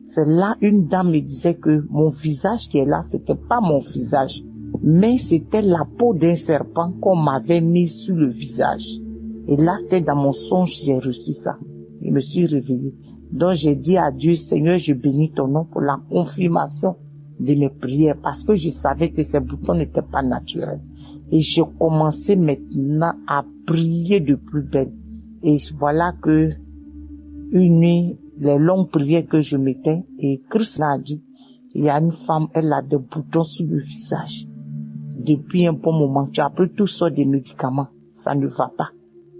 c'est là une dame me disait que mon visage qui est là, c'était pas mon visage. Mais c'était la peau d'un serpent qu'on m'avait mis sur le visage. Et là, c'était dans mon songe, j'ai reçu ça. Je me suis réveillée. Donc, j'ai dit à Dieu, Seigneur, je bénis ton nom pour la confirmation de mes prières parce que je savais que ces boutons n'étaient pas naturels. Et j'ai commencé maintenant à prier de plus belle. Et voilà que Une nuit, les longues prières que je mettais, et Christ l'a dit, il y a une femme, elle a des boutons sur le visage. Depuis un bon moment, tu as pris toutes sortes de médicaments, ça ne va pas.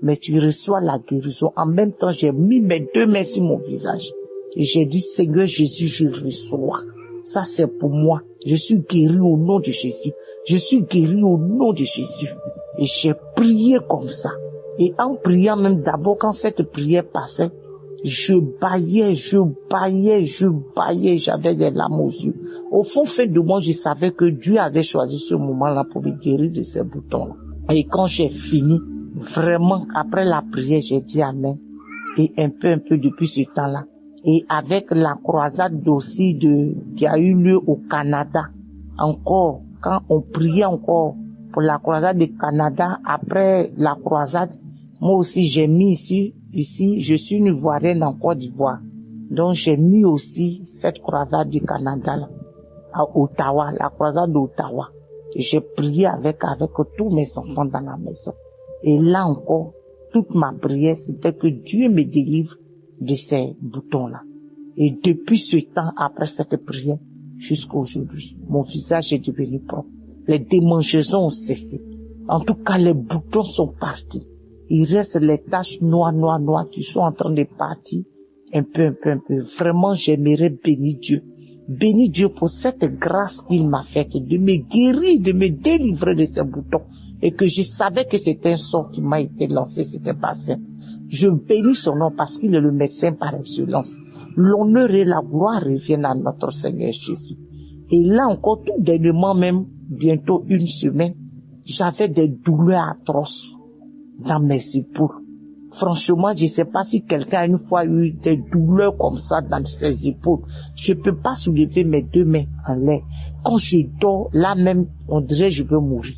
Mais tu reçois la guérison. En même temps, j'ai mis mes 2 mains sur mon visage. Et j'ai dit, Seigneur Jésus, je reçois. Ça, c'est pour moi. Je suis guéri au nom de Jésus. Je suis guéri au nom de Jésus. Et j'ai prié comme ça. Et en priant même d'abord, quand cette prière passait, je bâillais, j'avais des larmes aux yeux. Au fond de moi, je savais que Dieu avait choisi ce moment-là pour me guérir de ces boutons-là. Et quand j'ai fini, vraiment, après la prière, j'ai dit Amen. Et un peu depuis ce temps-là. Et avec la croisade aussi qui a eu lieu au Canada, encore, quand on priait encore pour la croisade du Canada, après la croisade, moi aussi j'ai mis ici, je suis une Ivoirienne en Côte d'Ivoire. Donc j'ai mis aussi cette croisade du Canada là, à Ottawa, la croisade d'Ottawa. Et j'ai prié avec tous mes enfants dans la maison. Et là encore, toute ma prière, c'était que Dieu me délivre de ces boutons-là. Et depuis ce temps, après cette prière, jusqu'à aujourd'hui, mon visage est devenu propre. Les démangeaisons ont cessé. En tout cas, les boutons sont partis. Il reste les taches noires qui sont en train de partir un peu. Vraiment, j'aimerais bénir Dieu. Bénis Dieu pour cette grâce qu'il m'a faite de me guérir, de me délivrer de ces boutons. Et que je savais que c'était un sort qui m'a été lancé, c'était pas simple. Je bénis son nom parce qu'il est le médecin par excellence. L'honneur et la gloire reviennent à notre Seigneur Jésus. Et là encore, tout dernièrement même, bientôt une semaine, j'avais des douleurs atroces dans mes épaules. Franchement, je ne sais pas si quelqu'un a une fois eu des douleurs comme ça dans ses épaules. Je ne peux pas soulever mes 2 mains en l'air. Quand je dors, là même, on dirait que je veux mourir.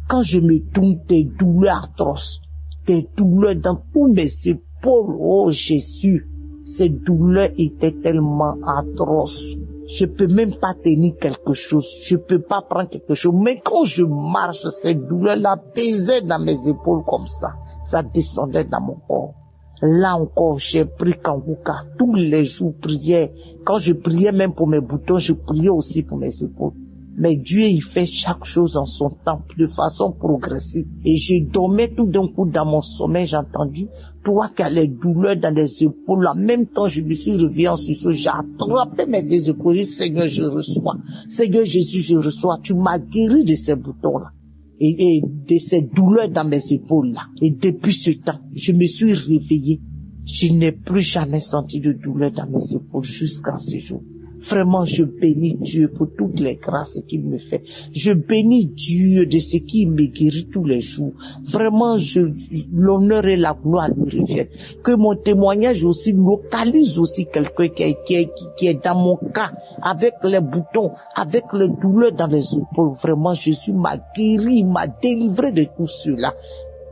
Quand je me tourne, des douleurs atroces, des douleurs dans tous mes épaules. Oh Jésus, ces douleurs étaient tellement atroces. Je peux même pas tenir quelque chose. Je peux pas prendre quelque chose. Mais quand je marche, ces douleurs-là pesaient dans mes épaules comme ça. Ça descendait dans mon corps. Là encore, j'ai pris Kanguka. Tous les jours, prière. Quand je priais même pour mes boutons, je priais aussi pour mes épaules. Mais Dieu, il fait chaque chose en son temps, de façon progressive. Et je dormais tout d'un coup dans mon sommeil, j'ai entendu, toi qui as les douleurs dans les épaules, en même temps, je me suis réveillé en sursaut, j'ai attrapé mes 2 épaules, Seigneur, je reçois. Seigneur Jésus, je reçois. Tu m'as guéri de ces boutons-là. Et de ces douleurs dans mes épaules-là. Et depuis ce temps, je me suis réveillé. Je n'ai plus jamais senti de douleur dans mes épaules jusqu'à ce jour. Vraiment, je bénis Dieu pour toutes les grâces qu'il me fait. Je bénis Dieu de ce qui me guérit tous les jours. Vraiment, l'honneur et la gloire lui reviennent. Que mon témoignage aussi localise aussi quelqu'un qui est dans mon cas, avec les boutons, avec les douleurs dans les épaules. Vraiment, Jésus m'a guéri, m'a délivré de tout cela.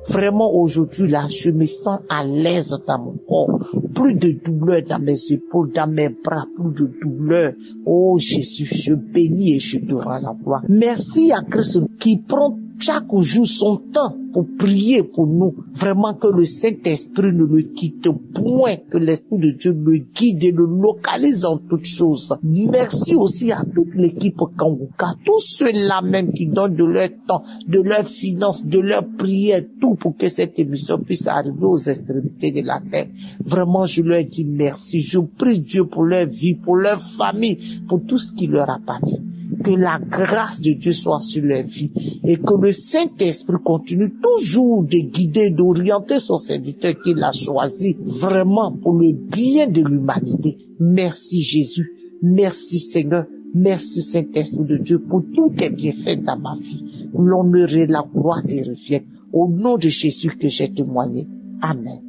Vraiment, aujourd'hui, là, je me sens à l'aise dans mon corps. Plus de douleur dans mes épaules, dans mes bras, plus de douleur. Oh Jésus, je bénis et je te rends la gloire. Merci à Christ qui prend chaque jour son temps pour prier pour nous. Vraiment que le Saint-Esprit ne le quitte point, que l'Esprit de Dieu le guide et le localise en toutes choses. Merci aussi à toute l'équipe Kanguka, tous ceux-là même qui donnent de leur temps, de leurs finances, de leurs prières, tout pour que cette émission puisse arriver aux extrémités de la terre. Vraiment, je leur dis merci. Je prie Dieu pour leur vie, pour leur famille, pour tout ce qui leur appartient. Que la grâce de Dieu soit sur leur vie et que le Saint-Esprit continue toujours de guider, d'orienter son serviteur qu'il a choisi vraiment pour le bien de l'humanité. Merci Jésus, merci Seigneur, merci Saint-Esprit de Dieu pour tous tes bienfaits dans ma vie. L'honneur et la gloire te reviennent. Au nom de Jésus que j'ai témoigné. Amen.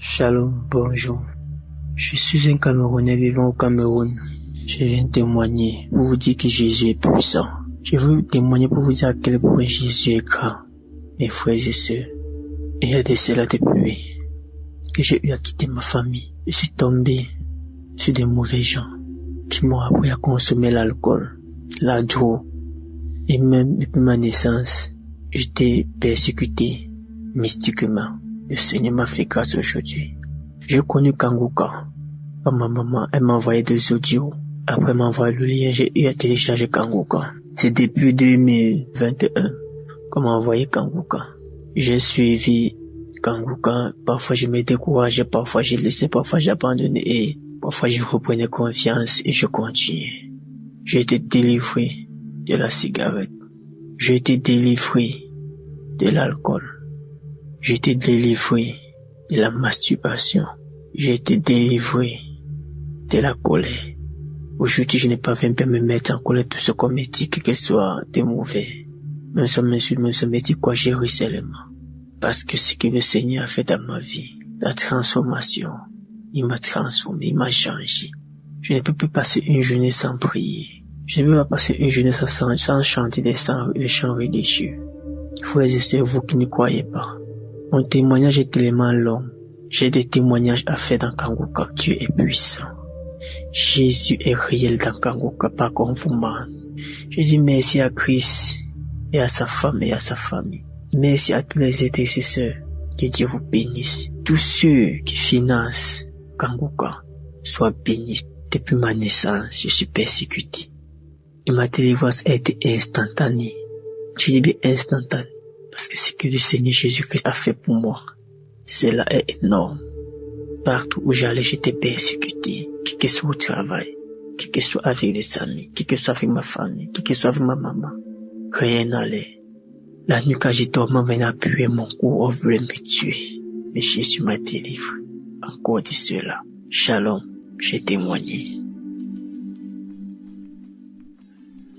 Shalom, bonjour. Je suis un Camerounais vivant au Cameroun. Je viens témoigner pour vous dire que Jésus est puissant. Je veux témoigner pour vous dire à quel point Jésus est grand. Mes frères et sœurs, il y a de cela depuis que j'ai eu à quitter ma famille. Je suis tombé sur des mauvais gens qui m'ont appris à consommer l'alcool, la drogue, Et même depuis ma naissance, j'étais persécuté mystiquement. Le Seigneur m'a fait grâce aujourd'hui. J'ai connu Kanguka. Ma maman, elle m'a envoyé des audios. Après m'envoyer le lien, j'ai eu à télécharger Kanguka. C'est depuis 2021 qu'on m'a envoyé Kanguka. J'ai suivi Kanguka. Parfois je me décourageais, parfois j'ai laissé, parfois j'abandonnais et parfois je reprenais confiance et je continuais. J'ai été délivré de la cigarette. J'ai été délivré de l'alcool. J'ai été délivré de la masturbation. J'ai été délivré de la colère. Aujourd'hui, je n'ai pas même me mettre en colère tout ce qu'on me dit, quel que soit de mauvais. Même si on m'insulte, même si on me dit quoi, j'ai ri seulement. Parce que ce que le Seigneur a fait dans ma vie, la transformation, il m'a transformé, il m'a changé. Je ne peux plus passer une journée sans prier. Je ne peux pas passer une journée sans chanter des chants religieux. Frères et sœurs, vous qui ne croyez pas, mon témoignage est tellement long. J'ai des témoignages à faire dans Kanguka. Dieu est puissant. Jésus est réel dans Kanguka, pas comme vous-même. Je dis merci à Christ et à sa femme et à sa famille. Merci à tous les intercesseurs. Que Dieu vous bénisse. Tous ceux qui financent Kanguka soient bénis. Depuis ma naissance, je suis persécuté. Et ma délivrance a été instantanée. Je dis bien instantanée. Parce que ce que le Seigneur Jésus-Christ a fait pour moi, cela est énorme. Partout où j'allais, j'étais persécuté. Quel que soit au travail, quel que soit avec les amis, quel que soit avec ma famille, quel que soit avec ma maman. Rien n'allait. La nuit quand j'ai dormi, on venait appuyer mon cou, on voulait me tuer. Mais Jésus m'a délivré. Encore de cela. Shalom, j'ai témoigné.